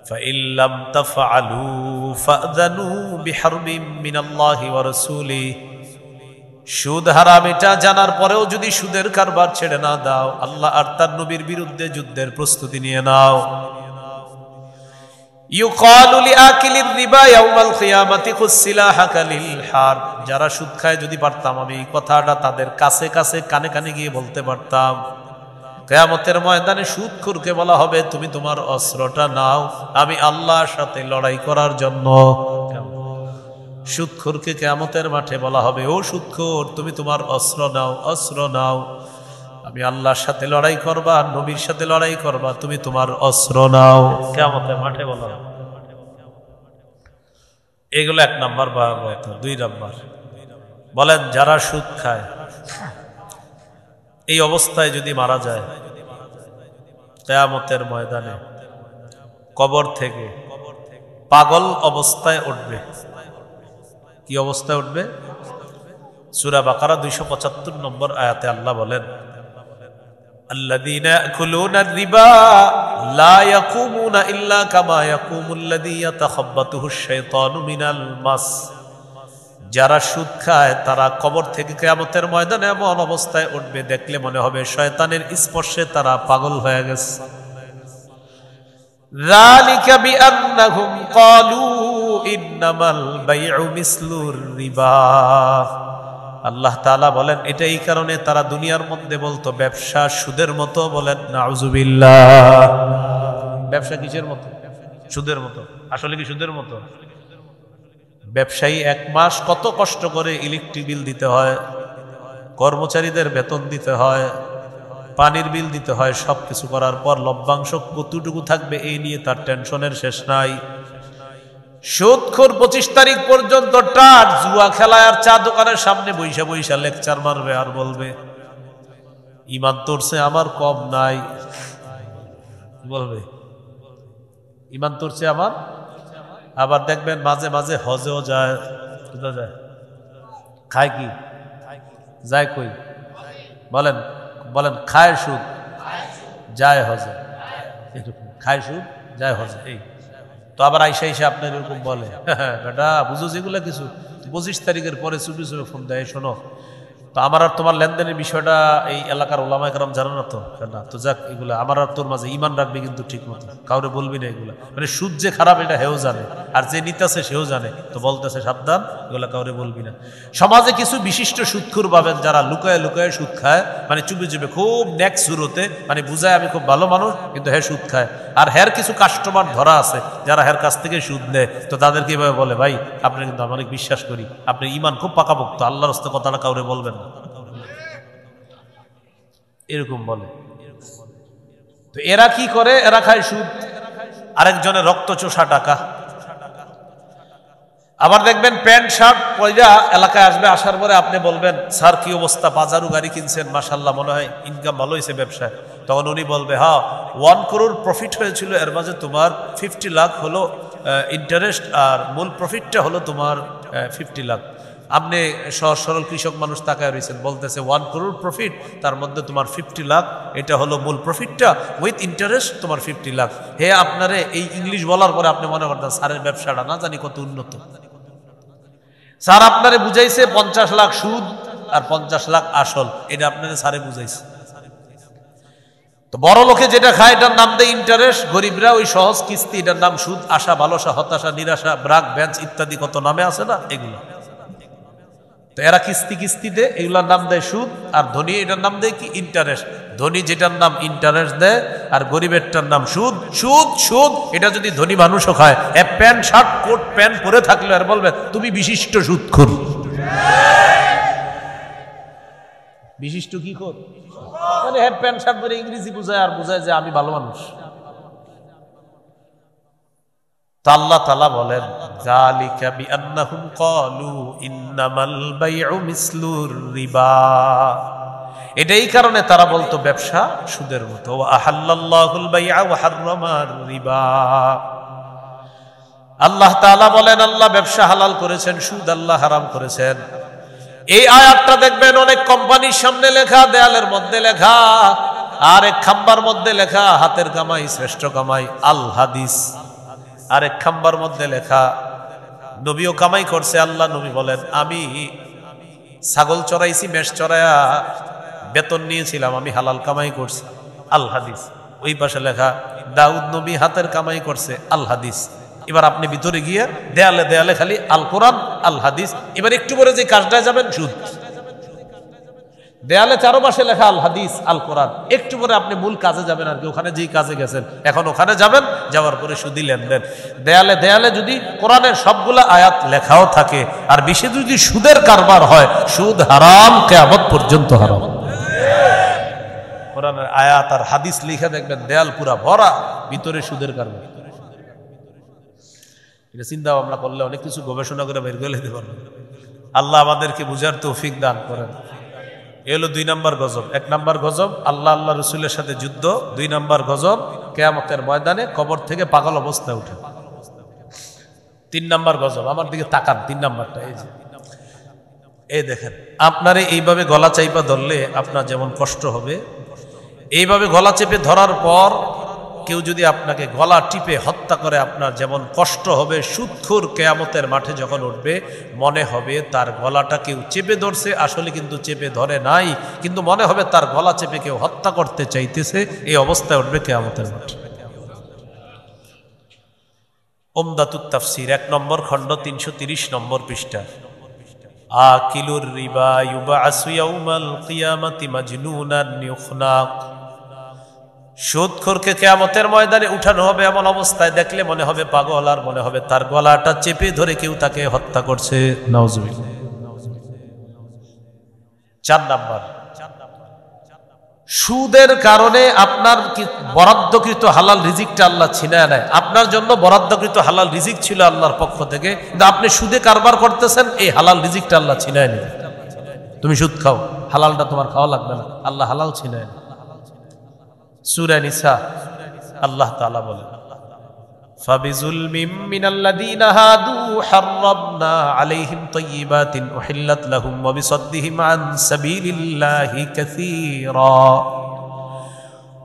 فَإِن لَّمْ تَفْعَلُوا فَأْذَنُوا بِحَرْبٍ مِّنَ اللَّهِ وَرَسُولِهِ। সুদ হারাম এটা জানার পরেও যদি সুদের কারবার ছেড়ে না দাও, আল্লাহ আর তার নবীর বিরুদ্ধে যুদ্ধের প্রস্তুতি নিয়ে নাও। ইউকালু লিআকিলির রিবা ইয়াউমাল কিয়ামাতি খুসিলাহাকা লিল হার। যারা সুদ খায়, যদি পারতাম আমি এই কথাটা তাদের কাছে কাছে কানে কানে গিয়ে বলতে পারতাম, কিয়ামতের ময়দানে সুদখোরকে বলা হবে, তুমি তোমার অস্ত্রটা নাও, আমি আল্লাহর সাথে লড়াই করার জন্য। সুদখোরকে কিয়ামতের মাঠে বলা হবে, ও সুদখোর, তুমি তোমার অস্ত্র নাও, অস্ত্র নাও, আমি আল্লাহর সাথে লড়াই করবা, নবীর সাথে লড়াই করবা, তুমি তোমার অস্ত্র নাও। কিয়ামতের মাঠে বলা হবে। এগুলো 1 নাম্বার ভয়াবহতা। 2 নাম্বার বলেন, যারা সুদ খায় এই অবস্থায় যদি মারা যায়, কিয়ামতের ময়দানে কবর থেকে পাগল অবস্থায় উঠবে। কি অবস্থায় উঠবে? সূরা বাকারা 275 নম্বর আয়াতে আল্লাহ বলেন, আল্লাযীনা ইয়াকুলুনা আর-রিবা লা ইয়াকুমুনা ইল্লা কামা ইয়াকুমুল্লাযী ইয়াতাখাব্বাতুহুশ শাইতানু মিনাল মাস। যারা সুদ খায় তারা কবর থেকে কিয়ামতের ময়দানে এমন অবস্থায় উঠবে, দেখলে মনে হবে শয়তানের স্পর্শে তারা পাগল হয়ে গেছে। যালিকা বিআন্নাহুম ক্বালু ইন্নামাল বাইউ মিসলুর রিবা। আল্লাহ তাআলা বলেন এটা এই কারণে তারা দুনিয়ার মধ্যে বলতো ব্যবসা সুদের মতো। বলেন নাউজুবিল্লাহ। ব্যবসা কিসের মতো? সুদের মতো। আসলে কি সুদের মতো? ব্যবসায়ী এক মাস কত কষ্ট করে ইলেকট্রিক বিল দিতে হয়, কর্মচারীদের বেতন দিতে হয়, পানির বিল দিতে হয়, সবকিছু করার পর লভ্যাংশ কতটুকু থাকবে এই নিয়ে তার টেনশনের শেষ নাই। সুদখোর 25 তারিখ পর্যন্ত টাট জুয়া খেলায় আর চা দোকানের সামনে বৈশা বৈশা লেকচার মারবে আর বলবে ঈমান তোরছে আমার কম নাই। বলবে ঈমান তোরছে আমার। আবার দেখবেন মাঝে মাঝে হজেও যায়। কোথায় যায়? খায় কি? যায় কই? বলেন বলেন। খায় সুদ, যায় হজে। খায় সুদ, যায় হজে। এই তো আবার আইসা আইসা আপনার এরকম বলে বেটা বুঝো যেগুলো কিছু 25 তারিখের পরে চুপি চুপি ফোন দেয়, শোনো তো আমার আর তোমার লেনদেনের বিষয়টা এই এলাকার ওলামায়ে কেরাম জানো না তো না, তো যাক এগুলো আমার আর তোর মাঝে ঈমান রাখবি কিন্তু ঠিক মতো, কাউরে বলবি না এগুলা। মানে সুদ যে খারাপ এটা হেও জানে, আর যে নিতেছে সেও জানে, তো বলতেছে সাবধান এগুলা কাউরে বলবি না। সমাজে কিছু বিশিষ্ট সুদখোর পাবেন যারা লুকায় লুকায় সুদ খায়, মানে চুপি চুপি খুব নেক সুরতে, মানে বুঝায় আমি খুব ভালো মানুষ কিন্তু হ্যাঁ সুদ খায়। আর হ্যার কিছু কাস্টমার ধরা আছে যারা হ্যার কাছ থেকে সুদ নেয়, তো তাদেরকে এভাবে বলে ভাই আপনি কিন্তু আমি অনেক বিশ্বাস করি, আপনি ঈমান খুব পাকাপোক্ত, আল্লাহর রাস্তায় কথাটা কাউরে বলবেন না, এরকম বলে। তো এরা কি করে? এরা খায় সুদ, আরেকজনের রক্ত চোষা টাকা। আবার দেখবেন প্যান্ট শার্ট পয়লা এলাকায় আসবে, আসার পরে আপনি বলবেন স্যার কি অবস্থা, বাজারু গাড়ি কিনছেন মাশাআল্লাহ, মনে হয় ইনকাম ভালো হয়েছে ব্যবসায়। তখন উনি বলবে হ্যাঁ 1 করোড় প্রফিট হয়েছিল, এর মাঝে তোমার 50 লাখ হলো ইন্টারেস্ট, আর মূল প্রফিটটা হলো তোমার 50 লাখ। আপনি সহজ সরল কৃষক মানুষ তাকায় রয়েছেন, বলতেছে 1 করোড় প্রফিট, তার মধ্যে তোমার 50 লাখ, এটা হলো মূল প্রফিটটা, উইথ ইন্টারেস্ট তোমার 50 লাখ। হে আপনারে এই ইংলিশ বলার পরে আপনি মনে করতেন স্যারের ব্যবসাটা না জানি কত উন্নত। স্যার আপনারে বুঝাইছে 50 লাখ সুদ আর 50 লাখ আসল, এটা আপনারে স্যারে বুঝাইছে। তো বড় লোকে যেটা খায় এটার নাম দেয় ইন্টারেস্ট, গরিবরা ওই সহজ কিস্তি, এটার নাম সুদ। আশা, ভালোসা, হতাশা, নিরাশা, ব্রাক, ব্যাঞ্চ ইত্যাদি কত নামে আছে না এগুলো। তো এরা কিস্তি কিস্তি দেয়, এগুলোর নাম দেয় সুদ। আর ধনী এটার নাম দেয় কি? ইন্টারেস্ট। ধনী যেটার নাম ইন্টারেস্ট দেয় আর গরিবেরটার নাম সুদ। সুদ সুদ এটা যদি ধনী মানুষও খায়, প্যান্ট শার্ট কোট প্যান্ট পরে থাকলে আর বলবে তুমি বিশিষ্ট সুদখোর। বিশিষ্ট কি খোর? মানে হ্যাঁ প্যান্ট শার্ট পরে ইংরেজি বুঝায় আর বুঝায় যে আমি ভালো মানুষ। আল্লাহ তাআলা বলেন যালিকা বিআন্নাহুম ক্বালু ইন্নামাল বাইউ মিসলুর রিবা। এটাই কারণে তারা বলতো ব্যবসা সুদের মতো। ওয়া আহাল্লাল্লাহুল বাইআ ওয়া হাররামার রিবা। আল্লাহ তাআলা বলেন আল্লাহ ব্যবসা হালাল করেছেন, সুদ আল্লাহ হারাম করেছেন। এই আয়াতটা দেখবেন অনেক কোম্পানির সামনে লেখা, দেয়ালের মধ্যে লেখা, আর এক খাম্বার মধ্যে লেখা হাতের কামাই শ্রেষ্ঠ কামাই আল হাদিস। আরেক খাম্বার মধ্যে লেখা নবীও কামাই করছে। আল্লাহ নবী বলেন আমি ছাগল চড়াইছি, মেষ চড়াইয়া বেতন নিয়েছিলাম, আমি হালাল কামাই করছি, আল হাদিস। ওই পাশে লেখা দাউদ নবী হাতের কামাই করছে, আল হাদিস। এবার আপনি ভিতরে গিয়ে দেয়ালে দেয়ালে খালি আল কোরআন আল হাদিস। এবার একটু পরে যে কাজটায় যাবেন সুদ। দেয়ালে চারপাশে লেখা আল হাদিস আল কোরআন, একটু পরে আপনি মূল কাজে যাবেন আর কি, ওখানে যেই কাজে গেছেন এখন ওখানে যাবেন, যাওয়ার পরে সুদি লেনদেন। দেয়ালে দেয়ালে যদি কোরআনের সবগুলা আয়াত লেখাও থাকে আর বেশি যদি সুদের কারবার হয়, সুদ হারাম, কিয়ামত পর্যন্ত হারাম। কোরআনের আয়াত আর হাদিস লিখে দেখবেন দেয়াল পুরা ভরা, ভিতরে সুদের কারবার। এটা চিন্তা ভাবনা করলে অনেক কিছু গবেষণা করে বের করে দিতে পারবেন। আল্লাহ আমাদেরকে বুঝার তৌফিক দান করেন। এ হলো 2 নম্বর গজব। 1 নম্বর গজব আল্লাহ আল্লাহ রসুলের সাথে যুদ্ধ। 2 নম্বর গজব কিয়ামতের ময়দানে কবর থেকে পাগল অবস্থায় উঠে। 3 নম্বর গজব, আমার দিকে তাকান, 3 নম্বরটা এই যে এই দেখেন, আপনারে এইভাবে গলা চাইপা ধরলে আপনার যেমন কষ্ট হবে, এইভাবে গলা চেপে ধরার পর কেউ যদি আপনাকে গলা টিপে হত্যা করে আপনার যেমন কষ্ট হবে, সুদখোর কিয়ামতের মাঠে যখন উঠবে মনে হবে তার গলাটা কেউ চেপে ধরছে, আসলে কিন্তু চেপে ধরে নাই, কিন্তু মনে হবে তার গলা চেপে কেউ হত্যা করতে চাইতেছে। এই অবস্থায় উঠবে কিয়ামতের মাঠে। উমদাতুত তাফসীর 1 নম্বর খণ্ড 330 নম্বর পৃষ্ঠা। আকিলুর রিবা ইউবআসু ইয়াউমাল কিয়ামাতি মাজনুনান ইউখনাক। সুদখোরকে কিয়ামতের ময়দানে উঠানো হবে এমন অবস্থায় দেখলে মনে হবে পাগল, আর মনে হবে তার গলাটা চেপে ধরে কেউ তাকে হত্যা করছে। নাউজুবিল্লাহ। 4 নাম্বার, সুদের কারণে আপনার বরাদ্দকৃত হালাল রিজিকটা আল্লাহ ছিনায় নেয়। আপনার জন্য বরাদ্দকৃত হালাল রিজিক ছিল আল্লাহর পক্ষ থেকে, কিন্তু আপনি সুদে কারবার করতেছেন, এই হালাল রিজিকটা আল্লাহ ছিনায় নেয়। তুমি সুদ খাও, হালালটা তোমার খাওয়া লাগবে না, আল্লাহ হালাল ছিনায় নেয়। সূরা নিসা আল্লাহ তাআলা বলেন, ফাবিজুলমিম মিনাল্লাযীনা হাদু হাররামনা আলাইহিম তাইয়্যিবাতিন উহিল্লাত লাহুম ওয়া বিসাদ্দিহিম আন সাবিলিল্লাহি কাসীরা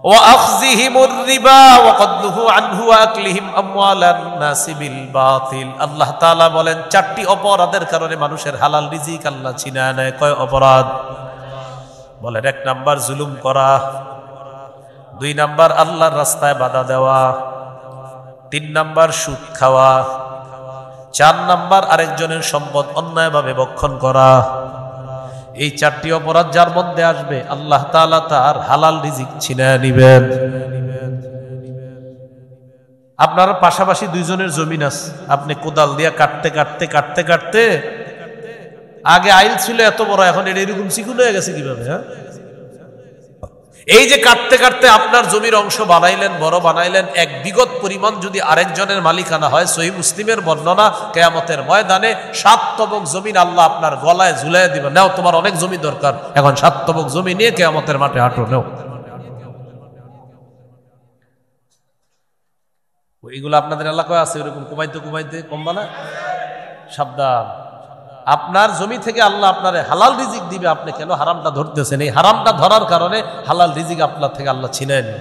ওয়া আখযিহিমুর রিবা ওয়া কদলুহু আনহু ওয়া আকলিহিম আমওয়ালান নাসি বিল বাতিল। আল্লাহ তাআলা বলেন 4টি অপরাধের কারণে মানুষের হালাল রিজিক আল্লাহ ছিনায় নেয়। কয় অপরাধ? বলেন 1 নাম্বার জুলুম করা, 2 নাম্বার আল্লাহর রাস্তায় বাধা দেওয়া, 3 নাম্বার সুদ খাওয়া, 4 নাম্বার আরেকজনের সম্পদ অন্যায়ভাবে ভক্ষণ করা। এই 4টি অপরাধ যার মধ্যে আসবে আল্লাহ তাআলা তার হালাল রিজিক ছিনায় নিবেন। আপনার পাশাপাশি 2 জনের জমিন আছে, আপনি কোদাল দিয়ে কাটতে কাটতে কাটতে কাটতে আগে আইল ছিল এত বড়, এখন এটা এরকম চিকুন হয়ে গেছে কিভাবে? হ্যাঁ, এই যে কাটতে কাটতে আপনার জমির অংশ বানাইলেন, বড় বানাইলেন, এক বিগত পরিমাণ যদি আরেকজনের মালিকানা হয়, সহিহ মুসলিমের বর্ণনা, কিয়ামতের ময়দানে 7 তবক জমিন আল্লাহ আপনার গলায় ঝুলাইয়া দিবেন। নাও, তোমার অনেক জমি দরকার, এখন 7 তবক জমি নিয়ে কিয়ামতের মাঠে হাঁটো, নাও। এইগুলো আপনাদের এলাকায় আছে, এরকম কুমাইতে কুমাইতে কমবা না, সাবধান। আপনার জমি থেকে আল্লাহ আপনার হালাল রিজিক দিবে, আপনি কেন হারামটা ধরতেছেন? এই হারামটা ধরার কারণে হালাল রিজিক আপনার থেকে আল্লাহ ছিনায় নেন।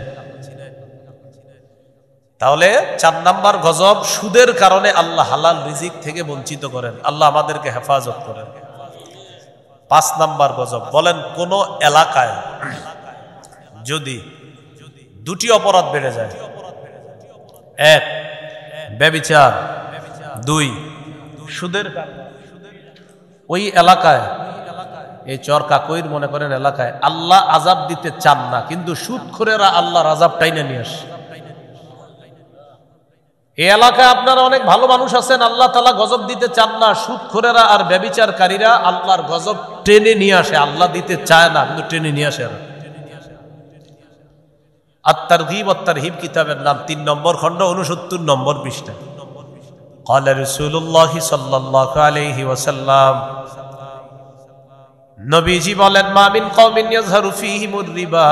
তাহলে 4 নাম্বার গজব, সুদের কারণে আল্লাহ হালাল রিজিক থেকে বঞ্চিত করেন। আল্লাহ আমাদেরকে হেফাজত করেন। 5 নাম্বার গজব, বলেন কোন এলাকায় যদি 2টি অপরাধ বেড়ে যায়, 1 ব্যভিচার, 2 সুদের কারণে, ওই এলাকায়, এই চরকাকইর মনে করেন এলাকায় আল্লাহ আযাব দিতে চান না, কিন্তু সুদখোরেরা আল্লাহর আযাব টাইনা নিয়ে আসে। এই এলাকায় আপনারা অনেক ভালো মানুষ আছেন, আল্লাহ তাআলা গজব দিতে চান না, সুদখোরেরা আর ব্যভিচারকারীরা আল্লাহর গজব টেনে নিয়ে আসে। আল্লাহ দিতে চায় না, কিন্তু টেনে নিয়ে আসে। আত-তারগীব ওয়াত-তারহীব কিতাবের নাম, 3 নম্বর খণ্ড 69 নম্বর পৃষ্ঠা। قال رسول الله صلى الله عليه وسلم, নবীজি বলেন, মা মিন কওমিন ইয়াযহারু ফীহিমুর রিবা,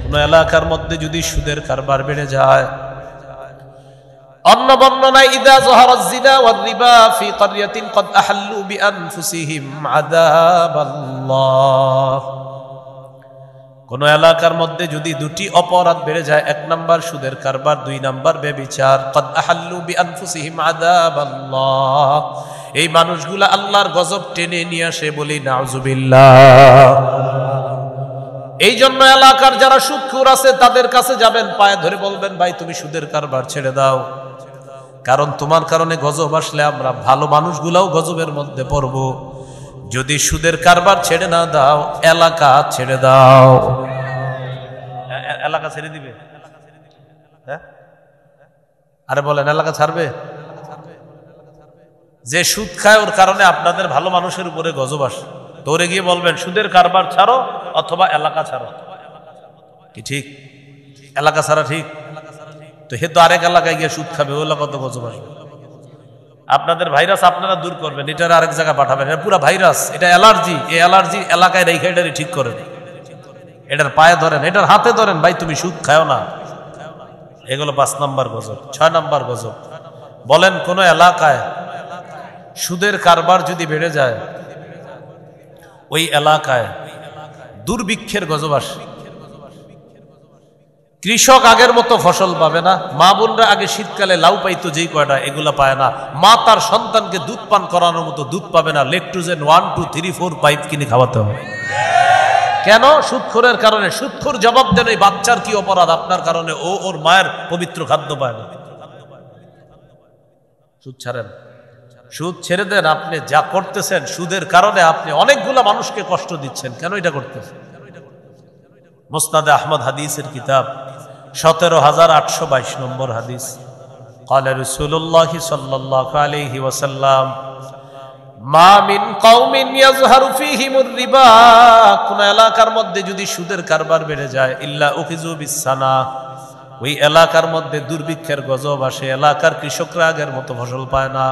কোন এলাকার মধ্যে যদি সুদের কারবার বেড়ে যায়। অন্য বর্ণনায়, ইযা যাহারাজ জিনা ওয়ার রিবা ফি ক্বরিয়াতিন ক্বাদ আহাল্লু বিআনফুসিহিম আযাবাল্লাহ। কোন এলাকার মধ্যে যদি 2টি অপরাধ বেড়ে যায়, 1 নাম্বার সুদের কারবার, 2 নাম্বার ব্যভিচার, ক্বাদ আহাল্লু বিআনফুসিহিম আযাবাল্লাহ, এই মানুষগুলা আল্লাহর গজব টেনে নিয়ে আসে, বলি নাউজুবিল্লাহ। এই জন্য এলাকার যারা সুদখোর আছে তাদের কাছে যাবেন, পায়ে ধরে বলবেন, ভাই তুমি সুদের কারবার ছেড়ে দাও, কারণ তোমার কারণে গজব আসলে আমরা ভালো মানুষগুলাও গজবের মধ্যে পড়ব। যদি সুদের কারবার ছেড়ে না দাও, এলাকা ছেড়ে দাও। এলাকা ছেড়ে দিবে? হ্যাঁ, আরে বলেন, এলাকা ছাড়বে? যে সুদ খায় ওর কারণে আপনাদের ভালো মানুষের উপরে গজব আসে, তোরে গিয়ে বলবেন সুদের কারবার ছাড়ো অথবা এলাকা ছাড়ো। কি ঠিক? এলাকা ছাড়া ঠিক? তো হে তো আরেক এলাকায় গিয়ে সুদ খাবে, ওই এলাকা তো গজব আসবে। আপনাদের ভাইরাস আপনারা দূর করবেন, এটার আরেক জায়গায় পাঠাবেন, এটা পুরা ভাইরাস, এটা অ্যালার্জি। এই অ্যালার্জি এলাকায় রেখে এটারই ঠিক করেন, এটার পায়ে ধরেন, এটার হাতে ধরেন, ভাই তুমি সুদ খাও না। এগুলো 5 নাম্বার গজব। 6 নাম্বার গজব, বলেন কোন এলাকায় সুদের কারবার যদি বেড়ে যায়, ওই এলাকায় দুর্ভিক্ষের গজব আসে। কৃষক আগের মতো ফসল পাবে না, মা বোনরা আগে শীতকালে লাউ পাইতো যেই কয়টা, এগুলা পায় না। মা তার সন্তানকে দুধ পান করানোর মতো দুধ পাবে না, লেকটোজেন 1, 2, 3, 4, 5 কিনে খাওয়াতে হবে। কেন? সুদখোরের কারণে। সুদখোর জবাব দেন এই বাচ্চার কি অপরাধ আপনার কারণে ও ওর মায়ের পবিত্র খাদ্য পায় না। সুদ ছাড়েন, সুদ ছেড়ে দেন। আপনি যা করতেছেন সুদের কারণে আপনি অনেকগুলা মানুষকে কষ্ট দিচ্ছেন। কেন এটা করতেছেন? মুসনাদে আহমদ হাদিসের কিতাব 17822 নম্বর হাদিস। قال رسول الله صلى الله عليه وسلم মা মিন কওমিন ইয়াযহারু ফীহিমুর রিবা, কোন এলাকার মধ্যে যদি সুদের কারবার বেড়ে যায়, ইল্লা উখিযু বিসানা, ওই এলাকার মধ্যে দুর্ভিক্ষের গজব আসে। এলাকার কৃষকরা আগের মতো ফসল পায় না।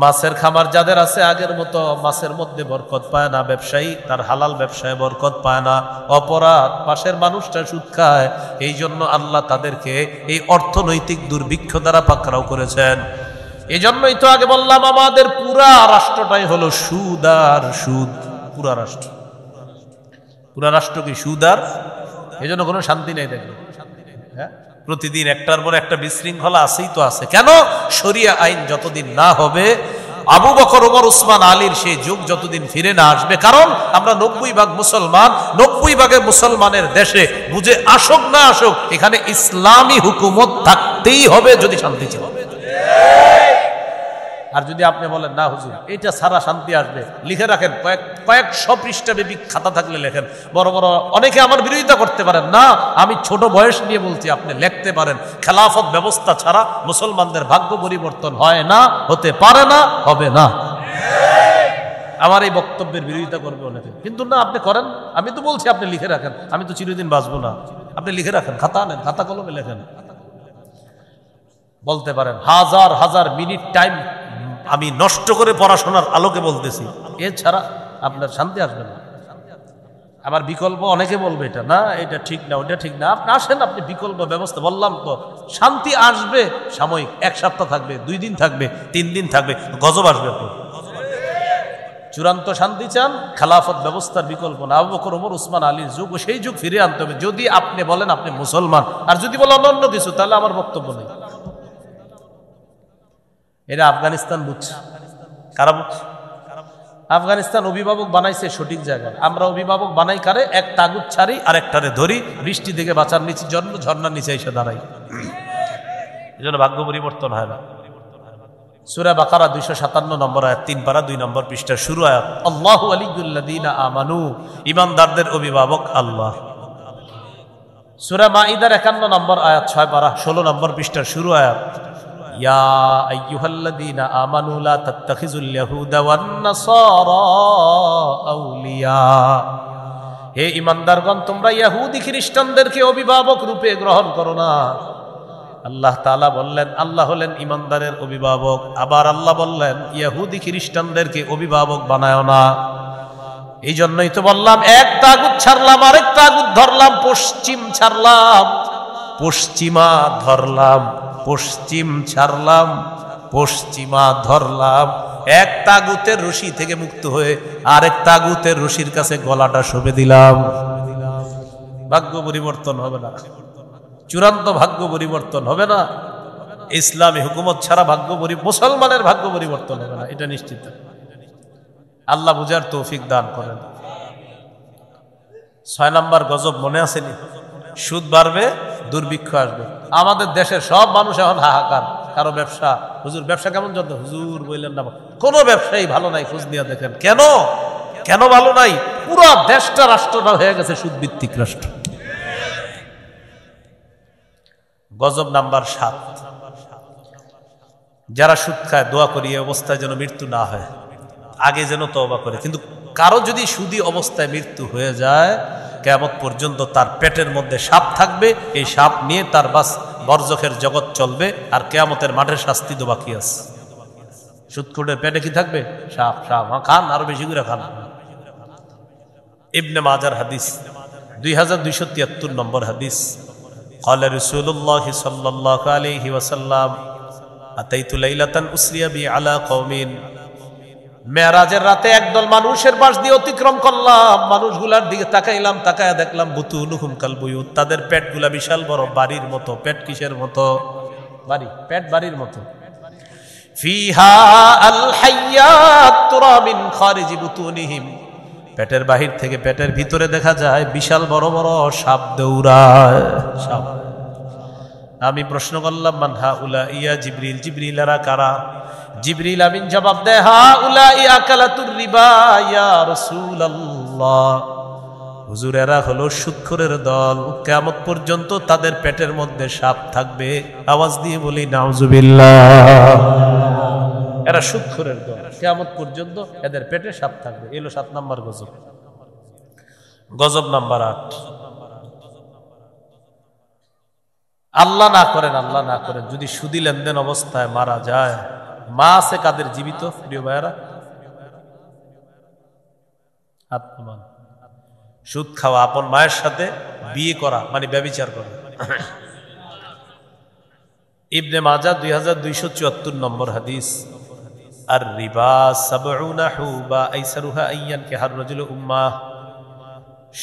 মাছের খামার যাদের আছে আগের মতো মাছের মধ্যে বরকত পায় না। ব্যবসায়ী তার হালাল ব্যবসায় বরকত পায় না। অপরাধ, পাশের মানুষটা সুদ খায়। এই জন্য আল্লাহ তাদেরকে এই অর্থনৈতিক দুর্ভিক্ষ দ্বারা পাকড়াও করেছেন। এই জন্যই তো আগে বললাম আমাদের পুরা রাষ্ট্রটাই হলো সুদ আর সুদ। পুরা রাষ্ট্র, পুরা রাষ্ট্র কি সুদ আর, এই জন্য কোনো শান্তি নেই। দেখবেন হ্যাঁ, প্রতিদিন একটার পর একটা বিশৃঙ্খলা আছেই তো আছে। কেন? শরিয়া আইন যতদিন না হবে, আবু বকর, ওমর, উসমান, আলীর সেই যুগ যতদিন ফিরে না আসবে। কারণ আমরা 90 ভাগ মুসলমান, 90 ভাগে মুসলমানের দেশে বুঝে আসুক না আসুক, এখানে ইসলামী হুকুমত থাকতেই হবে যদি শান্তি চাই। আর যদি আপনি বলেন না হুজুর এটা সারা শান্তি আসবে, লিখে রাখেন, কয়েকশো পৃষ্ঠাব্যাপী খাতা থাকলে লেখেন। বড় বড় অনেকে আমার বিরোধিতা করতে পারেন না, আমি ছোট বয়স নিয়ে বলছি, আপনি লিখতে পারেন। খেলাফত ব্যবস্থা ছাড়া মুসলমানদের ভাগ্য পরিবর্তন হয় না, হতে পারে না, হবে না। আমার এই বক্তব্যের বিরোধিতা করবে অনেকে, কিন্তু না আপনি করেন। আমি তো বলছি আপনি লিখে রাখেন, আমি তো চিরদিন বাঁচবো না। আপনি লিখে রাখেন, খাতা আনেন, খাতা কলমে লেখেন। বলতে পারেন হাজার হাজার মিনিট টাইম আমি নষ্ট করে পড়াশোনার আলোকে বলতেছি, এছাড়া আপনার শান্তি আসবে না। আবার বিকল্প অনেকে বলবে এটা না, এটা ঠিক না, ওটা ঠিক না। আপনি আসেন, আপনি বিকল্প ব্যবস্থা বললাম তো, শান্তি আসবে সাময়িক, 1 সপ্তাহ থাকবে, 2 দিন থাকবে, 3 দিন থাকবে, গজব আসবে। চূড়ান্ত শান্তি চান, খেলাফত ব্যবস্থার বিকল্প না। আবু বকর, ওমর, উসমান, আলীর যুগ, সেই যুগ ফিরে আনতে হবে। যদি আপনি বলেন আপনি মুসলমান, আর যদি বলেন অন্য কিছু, তাহলে আমার বক্তব্য নেই। এটা আফগানিস্তান বুঝছে। কারা বুঝছে? আফগানিস্তান অভিভাবক বানাইছে সঠিক জায়গায়। আমরা অভিভাবক বানাই কারে? এক তাগুত ছাড়ি আর একটারে ধরি, বৃষ্টি থেকে বাঁচার নিচে জন্ম, ঝর্ণার নিচে এসে দাঁড়াই। এই জন্য ভাগ্য পরিবর্তন হয় না। সূরা বাকারা 257 নম্বর আয়াত, 3 পারা 2 নম্বর পৃষ্ঠার শুরু আয়াত। আল্লাহু ওয়ালিয়ুল্লাযীনা আমানু, ঈমানদারদের অভিভাবক আল্লাহ। সূরা মাঈদার 51 নম্বর আয়াত, 6 পারা 16 নম্বর পৃষ্ঠার শুরু আয়াত। ইয়া আইয়ুহাল্লাযীনা আমানু লা তাত্তাখিযুল ইয়াহুদা ওয়ান নাসারা আউলিয়া, হে ঈমানদারগণ তোমরা ইহুদি খ্রিস্টানদেরকে অভিভাবক রূপে গ্রহণ করো না। আল্লাহ তাআলা বললেন আল্লাহ হলেন ঈমানদারের অভিভাবক, আবার আল্লাহ বললেন ইহুদি খ্রিস্টানদেরকে অভিভাবক বানায়ো না। এই জন্যই তো বললাম এক তাগুত ছাড়লাম, আরেক তাগুত ধরলাম, পশ্চিম ছাড়লাম, পশ্চিমা ধরলাম, পশ্চিম ছাড়লাম, পশ্চিমা ধরলাম। এক তাগুতের রশি থেকে মুক্ত হয়ে আরেক তাগুতের রশির কাছে গলাটা সঁপে দিলাম। ভাগ্য পরিবর্তন হবে না, চূড়ান্ত ভাগ্য পরিবর্তন হবে না। ইসলামী হুকুমত ছাড়া মুসলমানের ভাগ্য পরিবর্তন হবে না, এটা নিশ্চিত। আল্লাহ বুঝার তৌফিক দান করেন। 6 নম্বর গজব মনে আসেনি? সুদ বাড়বে, দুর্ভিক্ষ আসবে। আমাদের দেশের সব মানুষ এখন হাহাকার। কারো ব্যবসা, হুজুর ব্যবসা কেমন চলছে? হুজুর বললেন না, কোনো ব্যবসায়ী ভালো নাই, খোঁজ নিয়ে দেখেন। কেন কেন ভালো নাই? পুরো দেশটা, রাষ্ট্রটা হয়ে গেছে সুদ ভিত্তিক রাষ্ট্র। গজব নাম্বার 7, যারা সুদ খায় দোয়া করি এই অবস্থায় যেন মৃত্যু না হয়, আগে যেন তওবা করে। কিন্তু কারো যদি সুদী অবস্থায় মৃত্যু হয়ে যায়, কিয়ামত পর্যন্ত তার পেটের মধ্যে সাপ থাকবে, এই সাপ নিয়ে তার বরজখের জগৎ চলবে, আর কিয়ামতের মাঠের শাস্তি তো বাকি আছে। সুদখোরের পেটে কি থাকবে? সাপ। সাপ খান, আরো বেশি করে খান। ইবনে মাজার হাদিস 2273 নম্বর হাদিস। قال رسول الله صلى الله عليه وسلم أتيت ليلة أسري بي على قوم মেরাজের রাতে একদল মানুষের পাশ দিয়ে অতিক্রম করলাম, মানুষগুলার দিকে তাকাইলাম, তাকায়া দেখলাম বুতুনুহুম কাল বুয়ুত, তাদের পেটগুলা বিশাল বড় বাড়ির মতো। পেট কিসের মতো? বাড়ি, পেট বাড়ির মতো। ফিহা আল হাইয়াত তুরা মিন খারিজি বুতুনিহিম, পেটের বাহির থেকে পেটের ভিতরে দেখা যায় বিশাল বড় বড় সাপ দৌড়ায়। সাপ। আমি প্রশ্ন করলাম মান হাউলা ইয়া জিবরিল, জিবরিলেরা কারা? জিবরিল আমিন জবাব দেয় হাউলা ইয়া আকালাতুর রিবা ইয়া রাসূলুল্লাহ, হুজুর এরা হলো সুদখোরের দল, কিয়ামত পর্যন্ত তাদের পেটের মধ্যে সাপ থাকবে। আওয়াজ দিয়ে বলি নাউজুবিল্লাহ। এরা সুদখোরের দল, কিয়ামত পর্যন্ত এদের পেটে সাপ থাকবে। এলো 7 নাম্বার গজব। গজব নাম্বার 8, আল্লাহ না করেন, আল্লাহ না করেন যদি সুদি লেনদেন অবস্থায় মারা যায়, মা আছে কাদের জীবিত? প্রিয় ভাইয়েরা, আত্মমান সুদ খাওয়া, আপন মায়ের সাথে বিয়ে করা মানে ব্যভিচার করা। ইবনে মাজাহ 2274 নম্বর হাদিস, আর রিবা সাবউনা হুবা আইসারুহা আইয়ান কে হার রাজুল উম্মাহ,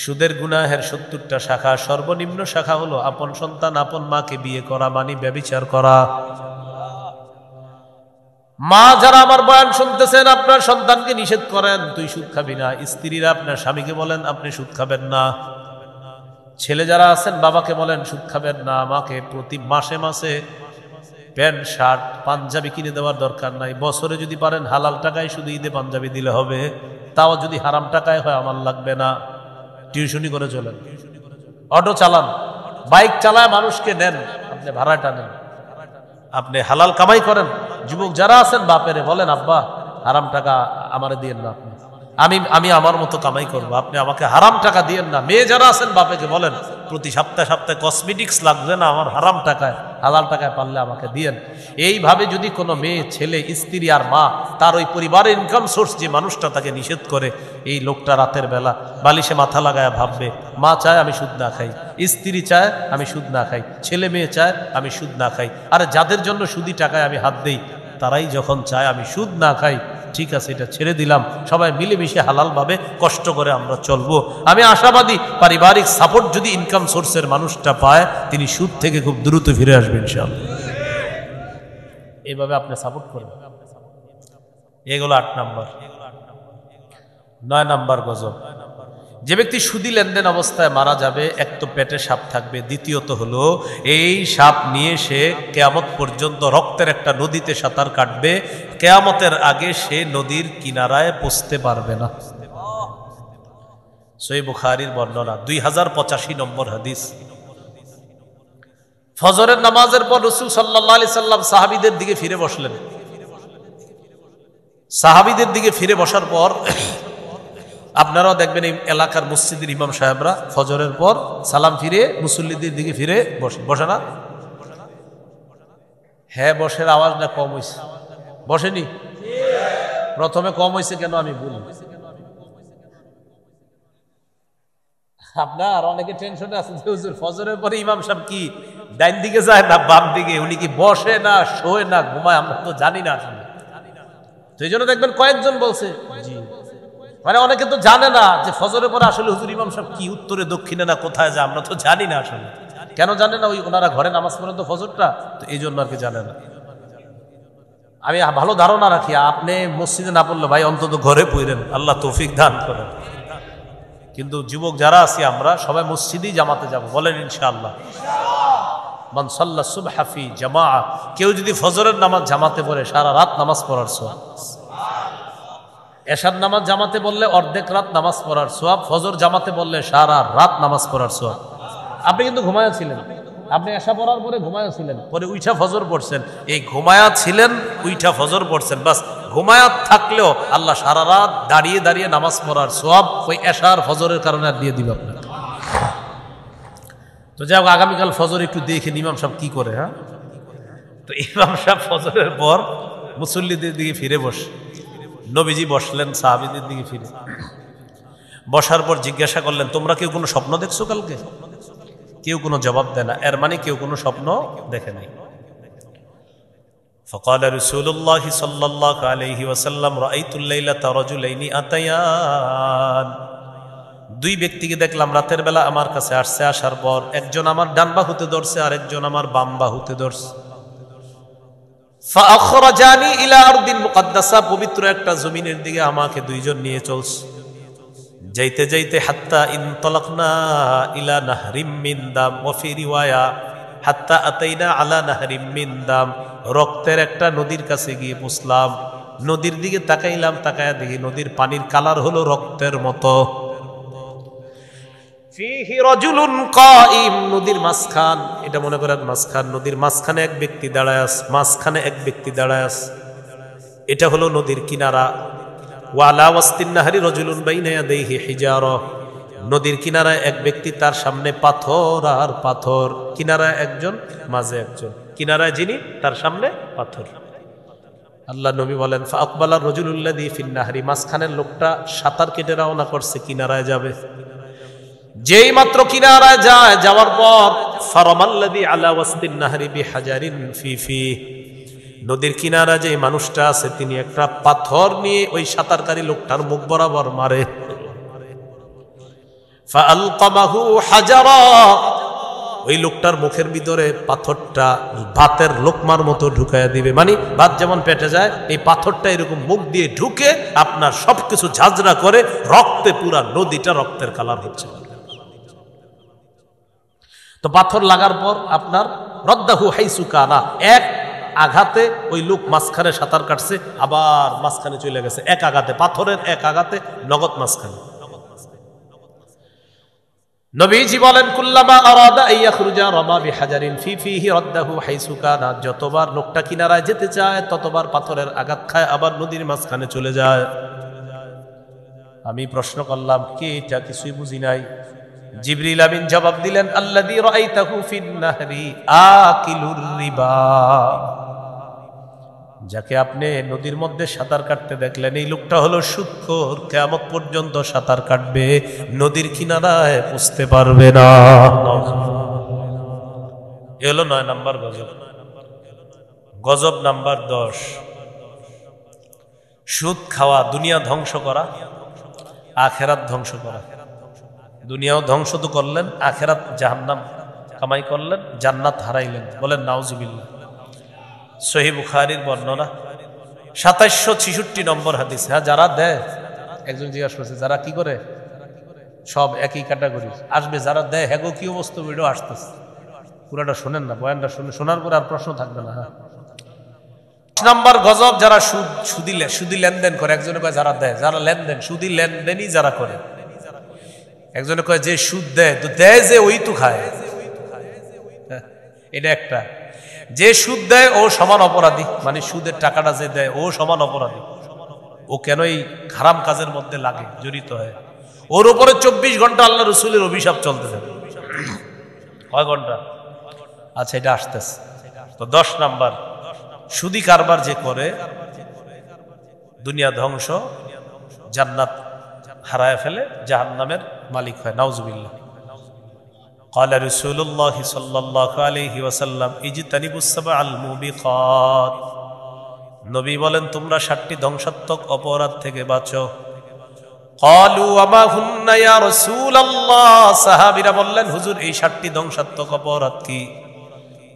সুদের গুনাহের 70টা শাখা, সর্বনিম্ন শাখা হলো আপন সন্তান আপন মাকে বিয়ে করা মানে ব্যভিচার করা। মা যারা আমার বয়ান শুনতেছেন, আপনার সন্তানকে নিষেধ করেন তুই সুদ খাবি না, স্ত্রীরা আপনার স্বামীকে বলেন আপনি সুদ খাবেন না, ছেলে যারা আছেন বাবাকে বলেন সুদ খাবেন না, মাকে প্রতি মাসে মাসে প্যান্ট শার্ট পাঞ্জাবি কিনে দেওয়ার দরকার নাই, বছরে যদি পারেন হালাল টাকায় শুধু ঈদে পাঞ্জাবি দিলে হবে, তাও যদি হারাম টাকায় হয় আমার লাগবে না। টিউশনি করে চলেন, অটো চালান, বাইক চালায় মানুষকে নেন, আপনি ভাড়াটা নেন, আপনি হালাল কামাই করেন। যুবক যারা আছেন বাপেরে বলেন আব্বা হারাম টাকা আমারে দিয়েন না, আমি আমার মতো কামাই করবো, আপনি আমাকে হারাম টাকা দিয়েন না। মেয়ে যারা আছেন বাপেকে বলেন প্রতি সপ্তাহে সপ্তাহে কসমেটিক্স লাগবে না আমার, হারাম টাকায় হালাল টাকায় পারলে আমাকে দিয়েন। এইভাবে যদি কোনো মেয়ে ছেলে স্ত্রী আর মা তার ওই পরিবারের ইনকাম সোর্স যে মানুষটা তাকে নিষেধ করে, এই লোকটা রাতের বেলা বালিশে মাথা লাগায় ভাববে মা চায় আমি সুদ না খাই, স্ত্রী চায় আমি সুদ না খাই, ছেলে মেয়ে চায় আমি সুদ না খাই। আরে যাদের জন্য সুদি টাকায় আমি হাত দেই তারাই যখন চায় আমি সুদ না খাই, ঠিক আছে এটা ছেড়ে দিলাম, সবাই মিলেমিশে হালালভাবে কষ্ট করে আমরা চলবো। আমি আশাবাদী পারিবারিক সাপোর্ট যদি ইনকাম সোর্সের মানুষটা পায় তিনি সুদ থেকে খুব দ্রুত ফিরে আসবেন ইনশাআল্লাহ। এইভাবে আপনি সাপোর্ট করবেন। এগুলো 8 নাম্বার। 9 নাম্বার গজব, যে ব্যক্তি সুদি লেনদেন অবস্থায় মারা যাবে, এক তো পেটে সাপ থাকবে, দ্বিতীয়ত হলো এই সাপ নিয়ে সে কিয়ামত পর্যন্ত রক্তের একটা নদীতে সাঁতার কাটবে, কিয়ামতের আগে সে নদীর কিনারায় পৌঁছতে পারবে না। সহিহ বুখারীর বর্ণনা 2085 নম্বর হাদিস। ফজরের নামাজের পর রাসূল সাল্লাল্লাহু আলাইহি সাল্লাম সাহাবীদের দিকে ফিরে বসলেন। সাহাবীদের দিকে ফিরে বসার পর আপনারাও দেখবেন এই এলাকার মসজিদের ইমাম সাহেবরা ফজরের পর সালাম ফিরে মুসল্লিদের দিকে ফিরে বসে না? হ্যাঁ বসের আওয়াজ না কম হয়েছে? বসেনি? প্রথমে কম হয়েছে কেন আমি বলি, আপনার অনেকে টেনশনে আছে যে হুজুর ফজরের পরে ইমাম সাহেব কি ডাইন দিকে যায় না বাম দিকে, উনি কি বসে না শোয় না ঘুমায়, আমরা তো জানি না আসলে। তো এই জন্য দেখবেন কয়েকজন বলছে জি, মানে অনেকে তো জানে না যে ফজরের পরে আসলে হুজুর ইমাম সাহেব কি উত্তরে দক্ষিণে না কোথায় যায়, আমরা তো জানি না আসলে। কেন জানে না? ওই ওনারা ঘরে নামাজ পড়েন তো ফজরটা, তো এই জন্য আর কি জানে না। আমি ভালো ধারণা রাখি আপনি মসজিদে না পড়লে ভাই অন্তত ঘরে পড়েন, আল্লাহ তৌফিক দান করেন। কিন্তু যুবক যারা আছি আমরা সবাই মসজিদেই জামাতে যাব, বলেন ইনশাআল্লাহ। মান সাল্লা সুবহা ফি জামাআ, কেউ যদি ফজরের নামাজ জামাতে পড়ে সারা রাত নামাজ পড়ার সওয়াব। এশার নামাজ জামাতে বললে অর্ধেক রাত নামাজ পড়ার সওয়াব, ফজর জামাতে বললে সারা রাত নামাজ পড়ার সওয়াব। আপনি কিন্তু ঘুমায়া ছিলেন, আপনি এশা পড়ার পরে ঘুমায়া ছিলেন, পরে উইঠা ফজর পড়ছেন, এই ঘুমায়া ছিলেন উইঠা ফজর পড়ছেন, বাস ঘুমায়া থাকলেও আল্লাহ সারা রাত দাঁড়িয়ে দাঁড়িয়ে নামাজ পড়ার সওয়াব ওই এশার ফজরের কারণে আর দিয়ে দিবে আপনাকে। তো যাই হোক, আগামীকাল ফজর একটু দেখে ইমাম সাহেব কি করে। হ্যাঁ, তো ইমাম সাহেব ফজরের পর মুসল্লিদের দিকে ফিরে বসে, নবীজি বসলেন সাহাবীদের দিকে ফিরে। বসার পর জিজ্ঞাসা করলেন তোমরা কেউ কোনো স্বপ্ন দেখছো কালকে? কেউ কোনো জবাব দেয় না, এর মানে কেউ কোনো স্বপ্ন দেখে নাই। فقال رسول الله صلى الله عليه وسلم رأيت الليلة رجلين أتيان দুই ব্যক্তিকে দেখলাম রাতের বেলা আমার কাছে আসছে, আসার পর একজন আমার ডান বাহুতে ধরছে আর একজন আমার বাম বাহুতে ধরছে। فأخرجاني إلى أرض مقدسة, পবিত্র একটা জমিনের দিকে আমাকে দুইজন নিয়ে চলছে। যাইতে যাইতে হাত্তা ইনতালাকনা ইলা নাহরিম মিন দাম, ওয়া ফি রিওয়ায়া হাত্তা আতাইনা আলা নাহরিম মিন দাম, রক্তের একটা নদীর কাছে গিয়ে পৌঁছলাম। নদীর দিকে তাকাইলাম, তাকায়া দেখি নদীর পানির কালার হলো রক্তের মতো। ফিহি রাজুলুন কাইম, নদীর মাঝখান, এটা মনে করেন মাঝখান, নদীর মাঝখানে এক ব্যক্তি দাঁড়ায় আছে, মাঝখানে এক ব্যক্তি দাঁড়ায় আছে, এটা হলো নদীর কিনারা। ওয়ালা ওয়াস্তিন নাহরি রাজুলুন বাইনা ইয়াদাইহি হিজারা, নদীর কিনারায় এক ব্যক্তি, তার সামনে পাথর আর পাথর, কিনারায় একজন, মাঝে একজন, কিনারায় যিনি তার সামনে পাথর। আল্লাহ নবী বলেন ফাআকবালা রাজুলুল্লাযী ফিন নাহরি, মাঝখানের লোকটা সাঁতার কেটে রওনা করছে, কিনারায় যাবে। যেই মাত্র কিনারায় যায়, যাওয়ার পর ফারামাল্লাযী আলা ওয়াস্তিন নাহরি বিহাজারিন ফি, নদীর কিনারা যে মানুষটা আছে তিনি একটা পাথর নিয়ে ওই সাঁতারকারী লোকটার মুখ বরাবর মারে। ফাআলকামাহু হাজারা, ওই লোকটার মুখের ভিতরে পাথরটা ভাতের লোকমার মতো ঢুকাইয়া দিবে, মানে ভাত যেমন পেটে যায়, এই পাথরটা এরকম মুখ দিয়ে ঢুকে আপনার সবকিছু ঝাঁঝরা করে রক্তে পুরা নদীটা রক্তের কালার হচ্ছে। তো পাথর লাগার পর আপনার রদ্দাহু হাইসু কানা, এক আঘাতে ওই লোক মাঝখানে সাঁতার কাটছে, আবার মাঝখানে চলে গেছে, এক আঘাতে, পাথরের এক আঘাতে নগদ মাঝখানে। নবীজি বলেন কুল্লামা আরাদা আইয়াখরুজা রামা বিহাজারিন ফি ফিহি রাদ্দাহু হাইসু কানা, যতবার লোকটা কিনারায় যেতে চায় ততবার পাথরের আঘাত খায়, আবার নদীর মাঝখানে চলে যায়। আমি প্রশ্ন করলাম কি এটা, কিছুই বুঝি নাই। জিবরিল আমিন জবাব দিলেন আল্লাযী রাআইতাহু ফিন নাহরি আকিলুর রিবা, যাকে আপনি নদীর মধ্যে সাঁতার কাটতে দেখলেন এই লোকটা হলো সুদখোর, কিয়ামত পর্যন্ত সাঁতার কাটবে, নদীর কিনারায় পৌঁছতে পারবে না। এ হলো 9 নাম্বার গজব। গজব নাম্বার 10, সুদ খাওয়া, দুনিয়া ধ্বংস করা, আখেরাত ধ্বংস করা। দুনিয়াও ধ্বংস তো করলেন, আখেরাত জাহান্নাম কামাই করলেন, জান্নাত হারাইলেন। বলেন নাউজুবিল্লাহ। সহিহ বুখারীর বর্ণনা 2766 নম্বর হাদিস। হ্যাঁ, যারা দেয়, একজন জিজ্ঞাসা করছে যারা কি করে, সব একই ক্যাটাগরি আসবে, যারা দেয় হ্যাগো কি অবস্থা, ভিডিও আসতেছে, পুরাটা শোনেন না, বয়ানটা শোনার পরে আর প্রশ্ন থাকবে না। হ্যাঁ, নাম্বার গজব, যারা সুদি লেনদেন করে। একজনে কয় যারা দেয়, যারা লেনদেন, সুদি লেনদেনই যারা করে। একজনে কয় যে সুদ দেয়, তো দেয় যে ওই তো খায়, এটা একটা। যে সুদ দেয় ও সমান অপরাধী, মানে সুদের টাকাটা যে দেয় ও সমান অপরাধী, ও কেন এই হারাম কাজের মধ্যে লাগে, জড়িত হয়, ওর উপরে 24 ঘন্টা আল্লাহ রসুলের অভিশাপ চলতে থাকে। কয় ঘন্টা? আচ্ছা, এটা আসতেছে। তো 10 নাম্বার, সুদি কারবার যে করে দুনিয়া ধ্বংস, জান্নাত হারায় ফেলে, জাহান্নামের মালিক হয়। নাউজুবিল্লাহ। قال رسول الله صلى الله عليه وسلم اجتنبوا السبع الموبقات, নবী বলেন তোমরা 7টি ধ্বংসাত্মক অপরাধ থেকে বাঁচো। قالوا وما هن يا رسول الله, সাহাবীরা বললেন হুজুর এই 7টি ধ্বংসাত্মক অপরাধ কি?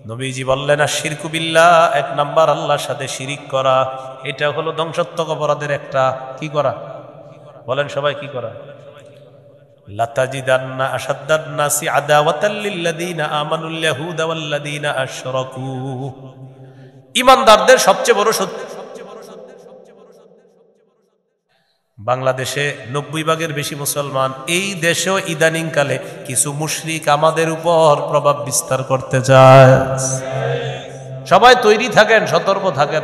নবীজি বললেন আশিরকু বিল্লাহ, 1 নাম্বার আল্লাহর সাথে শিরিক করা, এটা হলো ধ্বংসাত্মক অপরাধের একটা। কি করা? বলেন সবাই, কি করা? লাতাজিদান্না আশাদ্দান নাসি আদাওয়াতাল লিল্লাযীনা আমানুল ইয়াহুদা ওয়াল্লাযীনা আশরাকু, ঈমানদারদের সবচেয়ে বড় শত্রু। বাংলাদেশে 90 ভাগের বেশি মুসলমান, এই দেশেও ইদানিং কালে কিছু মুশরিক আমাদের উপর প্রভাব বিস্তার করতে চায়। সবাই তৈরি থাকেন, সতর্ক থাকেন।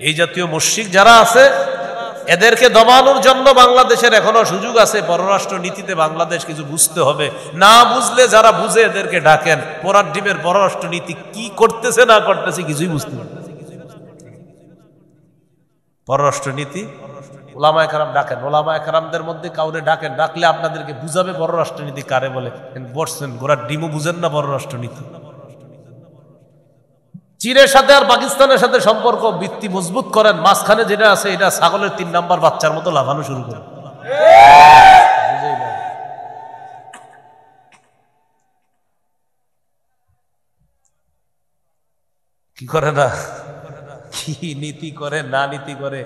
এই জাতীয় মুশরিক যারা আছে এদেরকে দমানোর জন্য বাংলাদেশের এখনো সুযোগ আছে। পররাষ্ট্র নীতিতে বাংলাদেশ কিছু বুঝতে হবে, না বুঝলে যারা বুঝে এদেরকে ডাকেন। পোরার ডিমের পররাষ্ট্র নীতি কি করতেছে না করতেছে কিছুই বুঝতে পারে। পররাষ্ট্র নীতি ওলামায়ে কেরাম ডাকেন, ওলামায়ে কেরামদের মধ্যে কাউরে ডাকেন, ডাকলে আপনাদেরকে বুঝাবে পররাষ্ট্র নীতি কারে বলে। বসছেন গোড়ার ডিমও বুঝেন না পররাষ্ট্র নীতি। চীনের সাথে আর পাকিস্তানের সাথে সম্পর্ক ভিত্তি মজবুত করেন, মাঝখানে যেটা আছে এটা ছাগলের 3 নাম্বার বাচ্চার মতো লাফানো শুরু করে। কি করে না, কি নীতি করে না নীতি করে,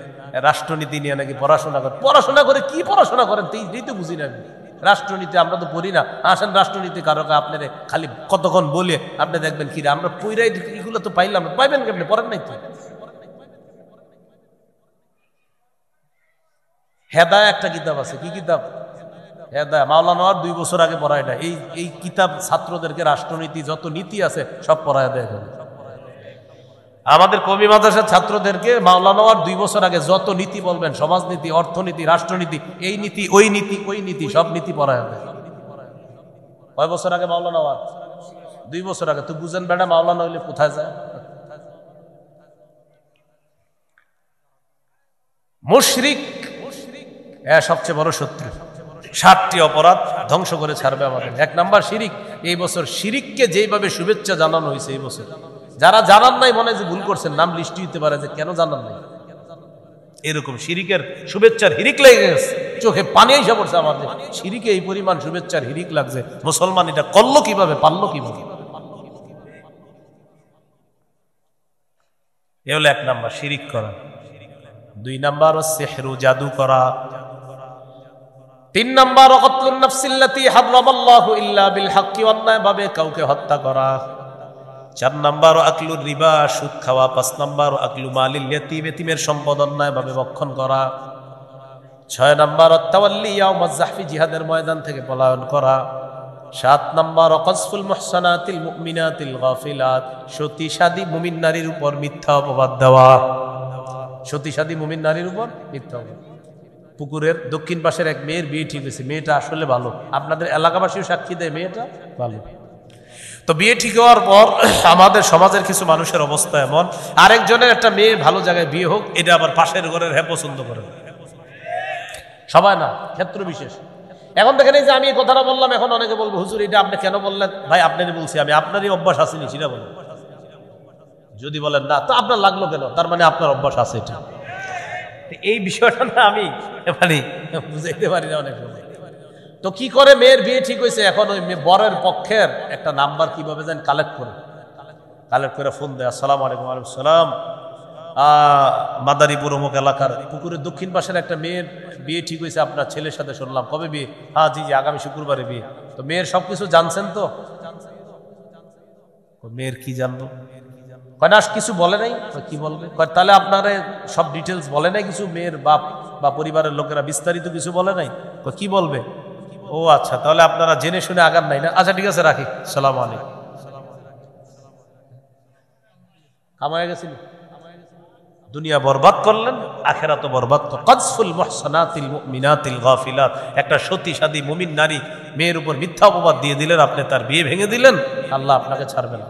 রাষ্ট্রনীতি নিয়ে নাকি পড়াশোনা করে। পড়াশোনা করে কি পড়াশোনা করেন এই তো বুঝি না আমি। রাষ্ট্রনীতি আমরা তো পড়ি না। আসেন রাষ্ট্রনীতি কারো আপনার খালি কতক্ষণ বলে আপনি দেখবেন কি আমরা পইরাই এগুলো তো পাইলাম, পাইবেন কেমনি, পড়েন নাই তো। হেদায়া একটা কিতাব আছে, কি কিতাব? হেদায়া, মাওলানা 2 বছর আগে পড়ায় না। এই কিতাব ছাত্রদেরকে রাষ্ট্রনীতি যত নীতি আছে সব পড়ায় দেয়। আমাদের কওমি মাদ্রাসার ছাত্রদেরকে মাওলানা 2 বছর আগে যত নীতি বলবেন, সমাজনীতি, অর্থনীতি, রাষ্ট্রনীতি, এই নীতি ওই নীতি ওই নীতি সব নীতি পড়ায় দেয়। কয় বছর আগে মাওলানা? 2 বছর আগে। তো বুঝেন বেটা মাওলানা হইলে কোথায় যায়? মুশরিক সবচেয়ে বড় শত্রু। 7টি অপরাধ ধ্বংস করে ছাড়বে আমাদের। 1 নাম্বার শিরিক। এই বছর শিরিককে যেইভাবে শুভেচ্ছা জানানো হয়েছে এই বছর, যারা জানান নাই মনে যে ভুল করছেন, নাম লিস্টি হইতে পারে যে কেন জানান নাই, এরকম শিরিকের শুভেচ্ছার হিরিক লেগে গেছে, চোখে পানি এসে পড়ছে আমাদের। শিরিকে এই পরিমাণ শুভেচ্ছার হিরিক লাগছে, মুসলমান এটা করলো কিভাবে, পারলো কিভাবে? এ হলো 1 নাম্বার, শিরিক করা। 2 নাম্বার সিহরু, জাদু করা। 3 নাম্বার কতলুন নাফসিল্লাতী হারামাল্লাহু ইল্লা বিল হাক্কি, অন্যায়ভাবে কাউকে হত্যা করা। 4 নাম্বার আকলুর রিবা, সুদ খাওয়া। 5 নাম্বার আকলু মালিল ইয়াতীম, এতিমের সম্পদ অন্যায়ভাবে ভক্ষণ করা। 6 নাম্বার তাওয়াল্লি ইয়াউমাজ জাহফি, জিহাদের ময়দান থেকে পলায়ন করা। 7 নাম্বার কযফুল মুহসানাতিল মুমিনাতিল গাফিলাত, সতীসাদী মুমিন নারীর উপর মিথ্যা অপবাদ দেওয়া। সতীসাদী মুমিন নারীর উপর মিথ্যা অপবাদ। পুকুরের দক্ষিণ পাশের এক মেয়ের বিয়ে ঠিক হয়েছে, মেয়েটা আসলে ভালো, আপনাদের এলাকাবাসীও সাক্ষী দেয় মেয়েটা ভালো। তো বিয়ে ঠিক হওয়ার পর আমাদের সমাজের কিছু মানুষের অবস্থা এমন, আরেকজনের একটা মেয়ে ভালো জায়গায় বিয়ে হোক, এটা আবার পাশের ঘরের পছন্দ করে, সবাই না, ক্ষেত্র বিশেষ। এখন দেখেন এই যে আমি এই কথাটা বললাম, এখন অনেকে বলবো হুজুর এটা আপনি কেন বললেন? ভাই আপনারই বলছি আমি, আপনারই অভ্যাস আসেনি সেটা বলেন। যদি বলেন না তো আপনার লাগলো কেন, তার মানে আপনার অভ্যাস আছে। এটা এই বিষয়টা না আমি মানে বুঝাইতে পারি না অনেক সময়। তো কি করে মেয়ের বিয়ে ঠিক হয়েছে, এখন ওই বরের পক্ষের একটা নাম্বার কিভাবে যেন কালেক্ট করে ফোন দেয়, আসসালামু আলাইকুম। ওয়ালাইকুম সালাম, মাদারীপুর অমুক এলাকার পুকুরের দক্ষিণ পাশের একটা মেয়ের বিয়ে ঠিক হয়েছে আপনার ছেলের সাথে, শুনলাম। কবে বিয়ে? হ্যাঁ জি আগামী শুক্রবারে বিয়ে। তো মেয়ের সবকিছু জানছেন তো? মেয়ের কি জানবো? না কিছু বলে নাই। কি বলবে? তাহলে আপনারা সব ডিটেলস বলে নাই কিছু? মেয়ের বাপ বা পরিবারের লোকেরা বিস্তারিত কিছু বলে নাই? কি বলবে? ও আচ্ছা, তাহলে আপনারা জেনে শুনে আগার নাই না? আচ্ছা ঠিক আছে, রাখি, সালাম আলাইকুম। কামায় গেছিল, দুনিয়া বরবাদ করলেন, আখিরাতও বরবাদ করলেন। কযফুল মুহসানাতিল মুমিনাতিল গাফিলাত, একটা সতীসাদী মুমিন নারী মেয়ের উপর মিথ্যা অপবাদ দিয়ে দিলেন, আপনি তার বিয়ে ভেঙে দিলেন, আল্লাহ আপনাকে ছাড়বে না।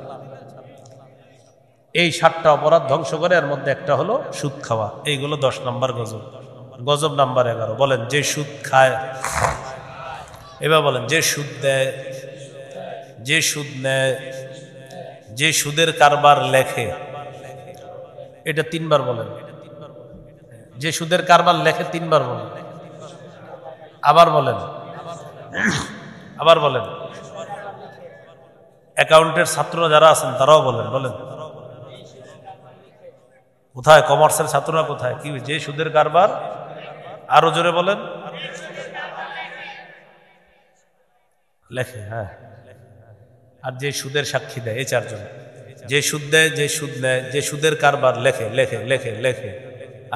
এই 7টা অপরাধ ধ্বংস করে, এর মধ্যে একটা হলো সুদ খাওয়া। এইগুলো 10 নাম্বার গজব। গজব নাম্বার 11, বলেন যে সুদ খায়, এবার বলেন যে সুদ দেয়, যে সুদ নেয়, যে সুদের কারবার লেখে, এটা 3 বার বলেন। যে সুদের কারবার লেখে 3 বার বলেন। আবার বলেন, আবার বলেন। অ্যাকাউন্টের ছাত্র যারা আছেন তারাও বলেন, বলেন কোথায়? কমার্সের ছাত্ররা কোথায়? কি যে সুদের কারবার? আরো জোরে বলেন। লেখে, হ্যাঁ। আর যে সুদের সাক্ষী দেয়, এই 4 জন। যে সুদ দেয়, যে সুদ নেয়, যে সুদের কারবার লেখে লেখে লেখে লেখে,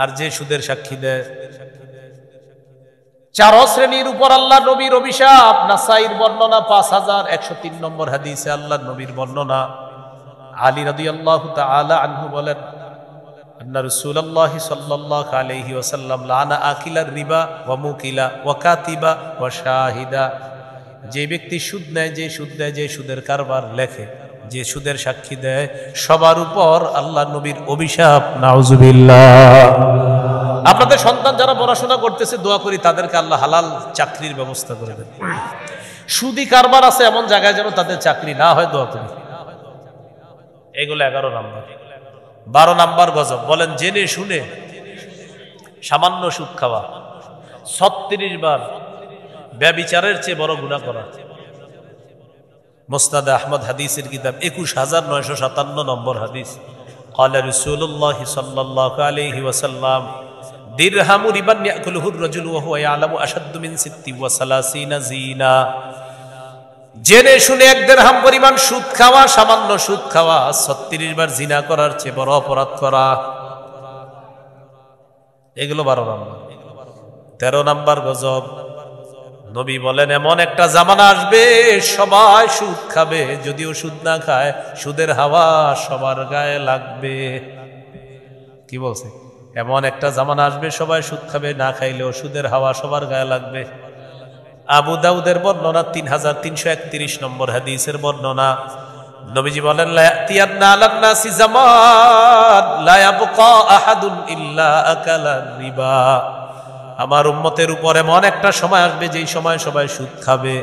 আর যে সুদের সাক্ষী দেয়। 4 শ্রেণীর উপর আল্লাহ নবীর অভিশাপ। নাসাইর বর্ণনা 5103 নম্বর হাদিসে আল্লাহ নবীর বর্ণনা। আলী রাদিয়াল্লাহু তাআলা আনহু বলেন, আন্না রাসূলুল্লাহ সাল্লাল্লাহু আলাইহি ওয়াসাল্লাম লানা আকিলার রিবা ওয়া মুকিলা ওয়া কাতিবা ওয়া শাহিদা। যে ব্যক্তি সুদ নেয়, যে সুদ দেয়, যে সুদের কারবার লেখে, যে সুদের সাক্ষী দেয়, সবার উপর আল্লাহ নবীর অভিশাপ, নাউজুবিল্লাহ। আপনাদের সন্তান যারা পড়াশোনা করতেছে, দোয়া করি তাদেরকে আল্লাহ হালাল চাকরির ব্যবস্থা করে দেন। সুদি কারবার আছে এমন জায়গায় যেন তাদের চাকরি না হয়, দোয়া করি। এগুলো 11 নাম্বার। 12 নাম্বার গজব, বলেন জেনে শুনে সামান্য সুদ খাওয়া, 36 বার ব্যভিচারের চেয়ে বড় গুনাহ করা। মুসনাদ আহমদ হাদিসের কিতাব 21957 নম্বর হাদিস, ক্বালা রাসূলুল্লাহ সাল্লাল্লাহু আলাইহি ওয়াসাল্লাম দিরহামু রিবান ইয়াকুলুহু আর-রাজুলু ওয়া হুয়া ইয়ালামু আশাদ্দু মিন 36 জিনা। জেনে শুনে 1 দিরহাম পরিমাণ সুদ খাওয়া, সামান্য সুদ খাওয়া, 36 বার জিনা করার চেয়ে বড় অপরাধ করা। এগুলো 12 নাম্বার। 13 নাম্বার গজব, নবী বলেন এমন একটা জামানা আসবে সবাই সুদ খাবে, যদিও সুদ না খায় সুদের হাওয়া সবার গায়ে লাগবে। কি বলছে? এমন একটা জামানা আসবে সবাই সুদ খাবে, না খাইলেও সুদের হাওয়া সবার গায়ে লাগবে। আবু দাউদের বর্ণনা 3331 নম্বর হাদিসের বর্ণনা, নবীজি বলেন লা ইয়াতিয়ান্না আলান নাসি জামান লা ইয়াবকা আহাদুন ইল্লা আকালা রিবা। আমার উম্মতের উপর এমন একটা সময় আসবে যেই সময় সবাই সুদ খাবে।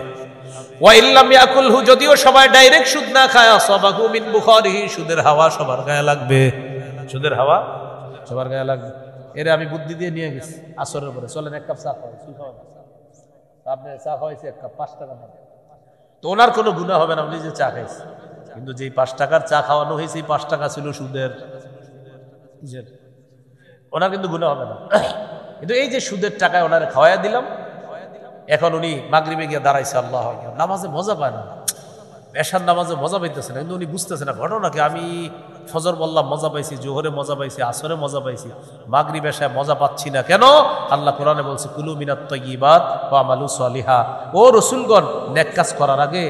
ওয়া ইল্লাম ইয়াকুলহু, যদিও সবাই ডাইরেক্ট সুদ না খায়, আসাবাহু মিন বুখারিহি, সুদের হাওয়া সবার গায়ে লাগবে। সুদের হাওয়া সবার গায়ে লাগবে। এরে আমি বুদ্ধি দিয়ে নিয়ে গেছি আসরের পরে, চলেন 1 কাপ চা খাওয়াই। কি খাওয়ান? আপনি চা খাওয়াইছে 1 কাপ, 5 টাকা না। তো ওনার কোনো গুনাহ হবে না, উনি যে চা খাইছে। কিন্তু যেই 5 টাকার চা খাওয়ানো হয়েছে, 5 টাকা ছিল সুদের। ওনার কিন্তু গুনাহ হবে না। কিন্তু এই যে সুদের টাকায় ওনারে খাওয়াইয়া দিলাম, এখন উনি মাগরিবে গিয়ে দাঁড়াইছে, আল্লাহ নামাজে মজা পায় না, এশার নামাজে মজা পাইতেছে না, কিন্তু উনি বুঝতেছে না ঘটনা কি। আমি ফজর বললাম মজা পাইছি, জোহরে মজা পাইছি, আসরে মজা পাইছি, মাগরিব এশায় মজা পাচ্ছি না কেন? আল্লাহ কোরআনে বলছে কুলু মিনাত তাইয়্যিবাত ওয়া আমালু সালিহা। ও রাসূলগণ, নেক কাজ করার আগে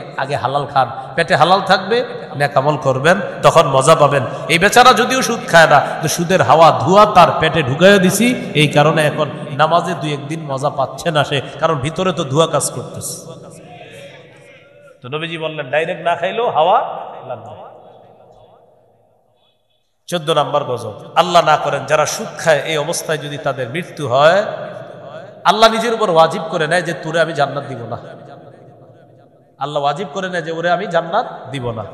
হালাল খান, পেটে হালাল থাকবে, নেক আমল করবেন, তখন মজা পাবেন। এই বেচারা যদিও সুদ খায় না, তো সুদের হাওয়া ধোঁয়া তার পেটে ঢুকাইয়া দিছি, এই কারণে এখন নামাজে 2-1 দিন মজা পাচ্ছে না সে, কারণ ভিতরে তো ধোঁয়া কাজ করতেছে। তো নবীজি বললেন ডাইরেক্ট না খাইলেও হাওয়া লাগবে। 14 নাম্বার গজব, আল্লাহ না করেন যারা সুদ খায় এই অবস্থায় যদি তাদের মৃত্যু হয়, আল্লাহ নিজের উপর ওয়াজিব করে নেয় যে তোরে আমি জান্নাত দিব না। আল্লাহ ওয়াজিব করে নেয় যে ওরে আমি জান্নাত দিব না।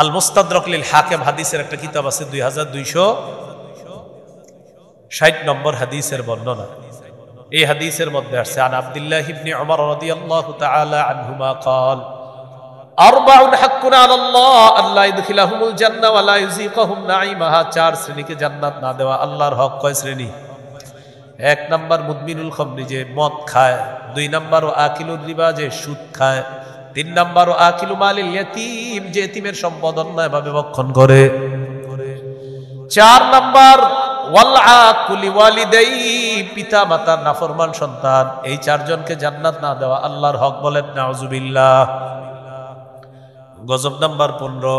আল মুস্তাদরাক লিল হাকিম হাদিসের একটা কিতাব আছে, 2260 নম্বর হাদিসের বর্ণনা। এই হাদিসের মধ্যে আসছে আন আব্দুল্লাহ ইবনে উমর রাদিয়াল্লাহু তাআলা আনহুমা قال আরবাউন হাক্কুন আলাল্লাহ আল্লা ইদখিলাহুমুল জান্নাহ ওয়া লা ইউযিকুহুম নাঈমাহা। 4 শ্রেণীকে জান্নাত না দেওয়া আল্লাহর হক। কয় শ্রেণী? 1 নাম্বার মুদমিনুল খামরি, যে মদ খায়। 2 নাম্বার আকিলুর রিবা, যে সুদ খায়। 3 নাম্বার আকিলু মালিল ইয়াতীম, যে এতিমের সম্পদ অন্যায়ভাবে ভক্ষণ করে। 4 নাম্বার ওয়াল আকুলি ওয়ালিদাই, পিতা মাতার নাফরমান সন্তান। এই 4 জনকে জান্নাত না দেওয়া আল্লাহর হক। বলেন নাউজুবিল্লাহ। গজব নাম্বার 15।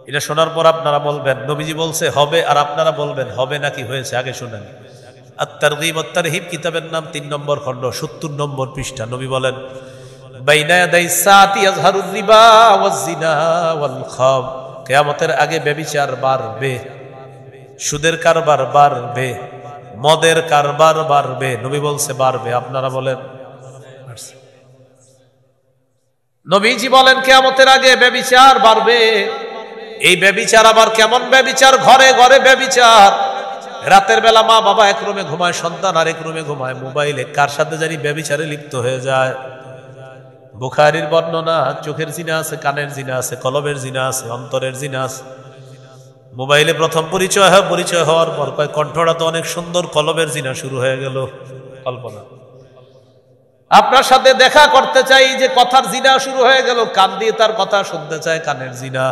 এটা শোনার পর আপনারা বলবেন নবীজি বলছে হবে, আর আপনারা বলবেন হবে নাকি হয়েছে। আগে শুনেন, আত-তারগীব ওয়াত-তারহিব কিতাবের নাম 3 নম্বর খণ্ড, 70 নম্বর পৃষ্ঠা। নবী বলেন বাইনা ইয়াদাই সাতি ইয়াজহারুর রিবা ওয়াজ-জিনা ওয়াল-খাব। কিয়ামতের আগে ব্যভিচার বাড়বে, সুদের কারবার বাড়বে, মদের কারবার বাড়বে। নবী বলছে বাড়বে, আপনারা বলেন। নবীজি বলেন কিয়ামতের আগে ব্যভিচার বাড়বে। এই ব্যভিচার আবার কেমন ব্যভিচার? ঘরে ঘরে ব্যভিচার। রাতের বেলা মা বাবা এক রুমে ঘুমায়, সন্তান আরেক রুমে ঘুমায়, মোবাইলে কার সাথে জানি ব্যভিচারে লিপ্ত হয়ে যায়। বুখারীর বর্ণনা, চোখের জিনা আছে, কানের জিনা আছে, কলবের জিনা আছে, অন্তরের জিনা আছে। মোবাইলে প্রথম পরিচয় হয়, পরিচয় হওয়ার পর কয় কণ্ঠটা তো অনেক সুন্দর, কলবের জিনা শুরু হয়ে গেল। কল্পনা, আপনার সাথে দেখা করতে চাই, যে কথার জিনা শুরু হয়ে গেল, কান দিয়ে তার কথা শুনতে চায়, কানের জিনা।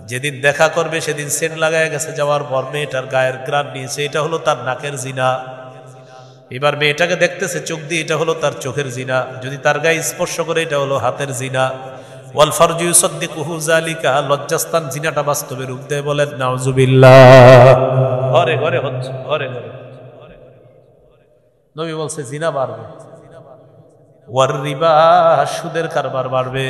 যেদিন দেখা করবে সেদিন সেন্ট লাগায় গেছে, যাওয়ার পর মেয়েটার গায়ের গ্রান নিয়েছে, এটা হলো তার নাকের জিনা। এবার মেয়েটাকে দেখতেছে চোখ দিয়ে, এটা হলো তার চোখের জিনা। যদি তার গায়ে স্পর্শ করে, এটা হলো হাতের জিনা। ওয়াল ফারজু ইউসাদ্দিকুহু যালিকা, লজ্জাস্থান জিনাটা বাস্তবে রূপ দেয়। বলেন নাউজুবিল্লাহ। ঘরে ঘরে হচ্ছে, ঘরে ঘরে। নবী বলছে জিনা বাড়বে। ওয়ার রিবা, সুদের কারবার বাড়বে।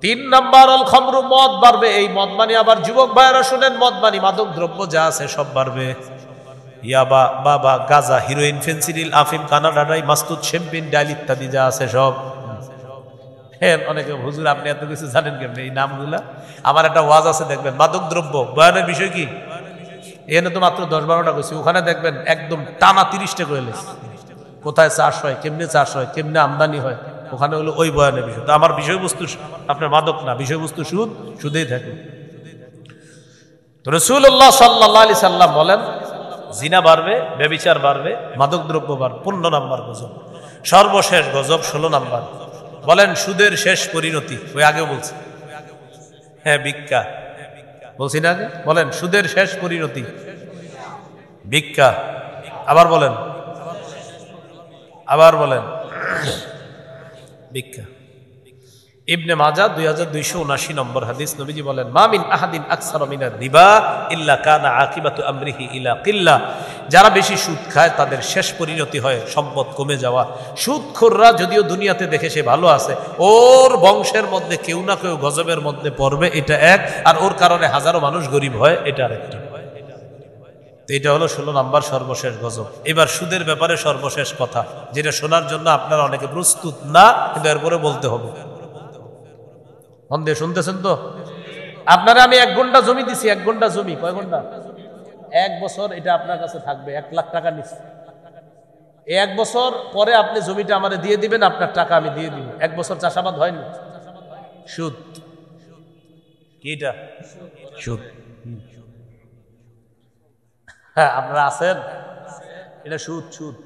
3 নাম্বার আল খামরু, মদ বাড়বে। এই মদ মানে আবার যুবক ভাইরা শুনেন, মদ মানে মাদক দ্রব্য যা আছে সব বাড়বে। ইয়াবা, বাবা, গাঁজা, হিরোইন, ফেন্সিডিল, আফিম, কানাডাডাই, মাস্তুদ, শ্যাম্পেন, ডাইল ইত্যাদি যা আছে সব। হ্যাঁ, অনেকে হুজুর আপনি এত কিছু জানেন কেমন এই নামগুলা? আমার একটা ওয়াজ আছে দেখবেন, মাদক দ্রব্য বয়ানের বিষয় কি, এখানে তো মাত্র 10-12টা কইছি, ওখানে দেখবেন একদম টানা 30টা করে লেছে। কোথায় চাষ হয়, কেমনে চাষ হয়, কেমনে আমদানি হয়, ওখানে হলো ওই বয়ানের বিষয়। তো আমার বিষয়বস্তু আপনার মাদক না, বিষয়বস্তু সুদ, সুদেই থাকে। তো রাসূলুল্লাহ সাল্লাল্লাহু আলাইহি সাল্লাম বলেন জিনা বাড়বে, ব্যভিচার বাড়বে, মাদক দ্রব্য বাড়বে। 15 নাম্বার গজব। সর্বশেষ গজব 16 নাম্বার। বলেন সুদের শেষ পরিণতি, ওই আগেও বলছি, হ্যাঁ ভিক্ষা বলছি না আগে? বলেন সুদের শেষ পরিণতি ভিক্ষা। আবার বলেন, আবার বলেন ভিক্ষা। ইবনে মাজাহ 2279 নম্বর হাদিস, নবীজি বলেন মা মিন আহাদিন আকসারা মিনার রিবা ইল্লা কানা আকিবাতু আমরিহি ইলা কিল্লাহ। যারা বেশি সুদ খায় তাদের শেষ পরিণতি হয় সম্পদ কমে যাওয়া। সুদখোররা যদিও দুনিয়াতে দেখে সে ভালো আছে, ওর বংশের মধ্যে কেউ না কেউ গজবের মধ্যে পড়বে, এটা এক। আর ওর কারণে হাজারো মানুষ গরিব হয়, এটা আরেকটা। তো এটা হলো 16 নাম্বার সর্বশেষ গজব। এবার সুদের ব্যাপারে সর্বশেষ কথা, যেটা শোনার জন্য আপনারা অনেকে প্রস্তুত না, কিন্তু এরপরে বলতে হবে। মন দিয়ে শুনতেছেন তো? আপনারা আমি 1 ঘন্টা জমি দিছি, 1 ঘন্টা জমি, কয় ঘন্টা? 1 বছর এটা আপনার কাছে থাকবে, 1 লাখ টাকা নিচ্ছে। 1 বছর পরে আপনি জমিটা আমারে দিয়ে দিবেন, আপনার টাকা আমি দিয়ে দিব। 1 বছর চাষাবাদ হয়নি, সুদ। কি এটা? সুদ। হ্যাঁ, আপনারা আছেন, এটা সুদ, সুদ।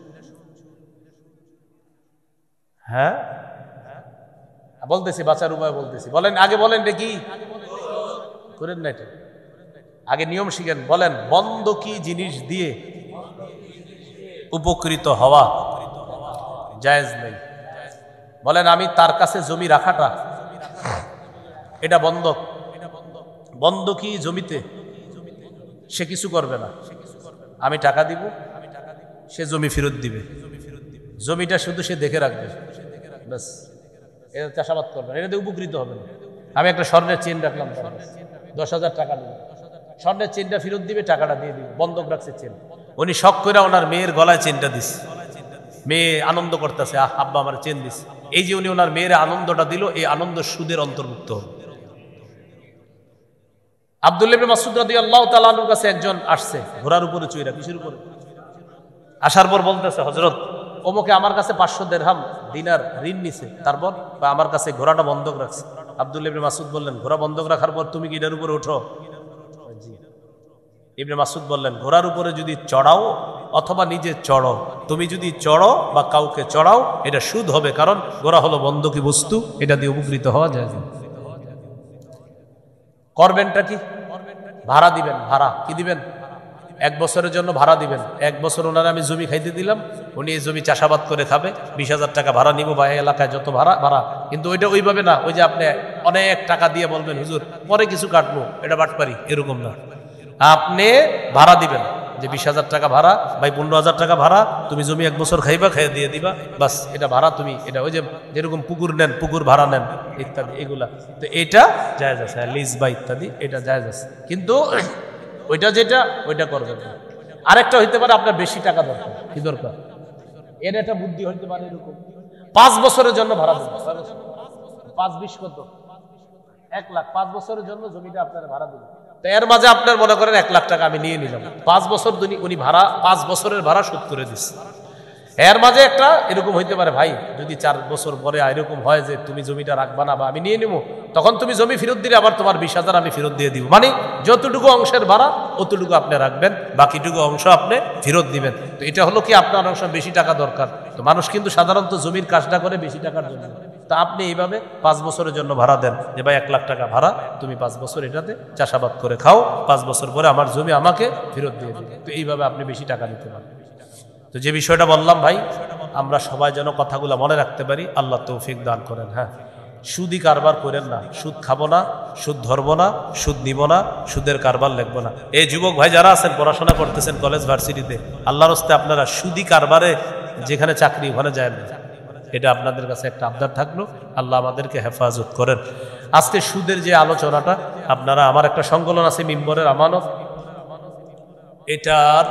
হ্যাঁ বলতেছি, বাঁচার উপায় বলতেছি। বলেন আগে, বলেন রে কি করেন না, এটা আগে নিয়ম শিখেন। বলেন বন্ধকি জিনিস দিয়ে উপকৃত হওয়া জায়েজ নেই। বলেন আমি তার কাছে জমি রাখাটা, এটা বন্ধক। বন্ধকি জমিতে সে কিছু করবে না, আমি টাকা দিব, সে জমি ফেরত দিবে। জমিটা শুধু সে দেখে রাখবে, ব্যাস। এটা চাষাবাদ করবেন, এটাতে উপকৃত হবে না। আমি একটা স্বর্ণের চেন রাখলাম, 10,000 টাকা দিল, স্বর্ণের চেনটা ফেরত দিবে, টাকাটা দিয়ে দিবে, বন্ধক রাখছে চেন। উনি শখ করে ওনার মেয়ের গলায় চেনটা দিস, মেয়ে আনন্দ করতেছে, আব্বা আমার চেন দিস। এই যে উনি ওনার মেয়ের আনন্দটা দিল, এই আনন্দ সুদের অন্তর্ভুক্ত হবে। আব্দুল্লাহ ইবনে মাসউদ রাদিয়াল্লাহু তাআলা আনহুর কাছে একজন আসছে ঘোড়ার উপরে চড়ে, কিসের উপরে? আসার পর বলতেছে হযরত ওমকে আমার কাছে 500 দিরহাম দিনার ঋণ নিছে, তারপর আমার কাছে ঘোড়াটা বন্ধক রাখছে। আব্দুল্লাহ ইবনে মাসউদ বললেন ঘোড়া বন্ধক রাখার পর তুমি কি এটার উপরে ওঠো? জি। ইবনে মাসউদ বললেন ঘোড়ার উপরে যদি চড়াও অথবা নিজে চড়ো, তুমি যদি চড়ো বা কাউকে চড়াও এটা সুদ হবে, কারণ ঘোড়া হলো বন্ধকি বস্তু, এটা দিয়ে উপকৃত হওয়া যায় না। করবেনটা কি? ভাড়া দিবেন। ভাড়া কি দিবেন? 1 বছরের জন্য ভাড়া দিবেন। 1 বছর ওনারা আমি জমি খাইতে দিলাম, উনি এই জমি চাষাবাদ করে খাবে, 20,000 টাকা ভাড়া নিব, বা এলাকায় যত ভাড়া ভাড়া। কিন্তু ওইটা ওইভাবে না, ওই যে আপনি অনেক টাকা দিয়ে বলবেন হুজুর পরে কিছু কাটবো, এটা বাটপারি, এরকম না। আপনি ভাড়া দিবেন যে 20,000 টাকা ভাড়া, ভাই 15,000 টাকা ভাড়া, তুমি জমি 1 বছর খাইবা, খাইয়ে দিয়ে দিবা, বাস। এটা ভাড়া তুমি, এটা ওই যে যেরকম পুকুর নেন, পুকুর ভাড়া নেন ইত্যাদি, এগুলা। তো এটা জায়েজ আছে, লিজ বা ইত্যাদি, এটা জায়েজ আছে। কিন্তু ওইটা যেটা ওইটা করবেন না। আরেকটা হইতে পারে আপনার বেশি টাকা দরকার। কি দরকার? এর একটা বুদ্ধি হইতে পারে এরকম 5 বছরের জন্য ভাড়া দেবেন। 5-20 কত? 1 লাখ। 5 বছরের জন্য জমিটা আপনারা ভাড়া দেবেন। তো এর মাঝে আপনার মনে করেন 1 লাখ টাকা আমি নিয়ে নিলাম, 5 বছর উনি ভাড়া, 5 বছরের ভাড়া শোধ করে দিচ্ছে। এর মাঝে একটা এরকম হইতে পারে ভাই যদি 4 বছর পরে এরকম হয় যে তুমি জমিটা রাখবা না বা আমি নিয়ে নেবো, তখন তুমি জমি ফেরত দিলে আবার তোমার 20,000 আমি ফেরত দিয়ে দিব। মানে যতটুকু অংশের ভাড়া অতটুকু আপনি রাখবেন, বাকিটুকু অংশ আপনি ফেরত দিবেন। তো এটা হলো কি আপনার অংশ বেশি টাকা দরকার। তো মানুষ কিন্তু সাধারণত জমির কাজটা করে বেশি টাকার জন্য। তা আপনি এইভাবে 5 বছরের জন্য ভাড়া দেন যে ভাই 1 লাখ টাকা ভাড়া, তুমি 5 বছর এটাতে চাষাবাদ করে খাও, 5 বছর পরে আমার জমি আমাকে ফেরত দিয়ে দিবে। তো এইভাবে আপনি বেশি টাকা নিতে পারেন। তো যে বিষয়টা বললাম ভাই, আমরা সবাই যেন কথাগুলো মনে রাখতে পারি, আল্লাহ তৌফিক দান করেন। হ্যাঁ, সুদি কারবার করেন না, সুদ খাবো না, সুদ ধরবো না, সুদ নিব না, সুদের কারবার লিখবো না। এই যুবক ভাই যারা আছেন পড়াশোনা করতেছেন কলেজ ভার্সিটিতে, আল্লাহর হস্তে আপনারা সুদি কারবারে যেখানে চাকরি ওখানে যায় না, এটা আপনাদের কাছে একটা আবদার থাকলো। আল্লাহ আমাদেরকে হেফাজত করেন। আজকে সুদের যে আলোচনাটা, আপনারা, আমার একটা সংকলন আছে মিম্বরের আমানত, এটার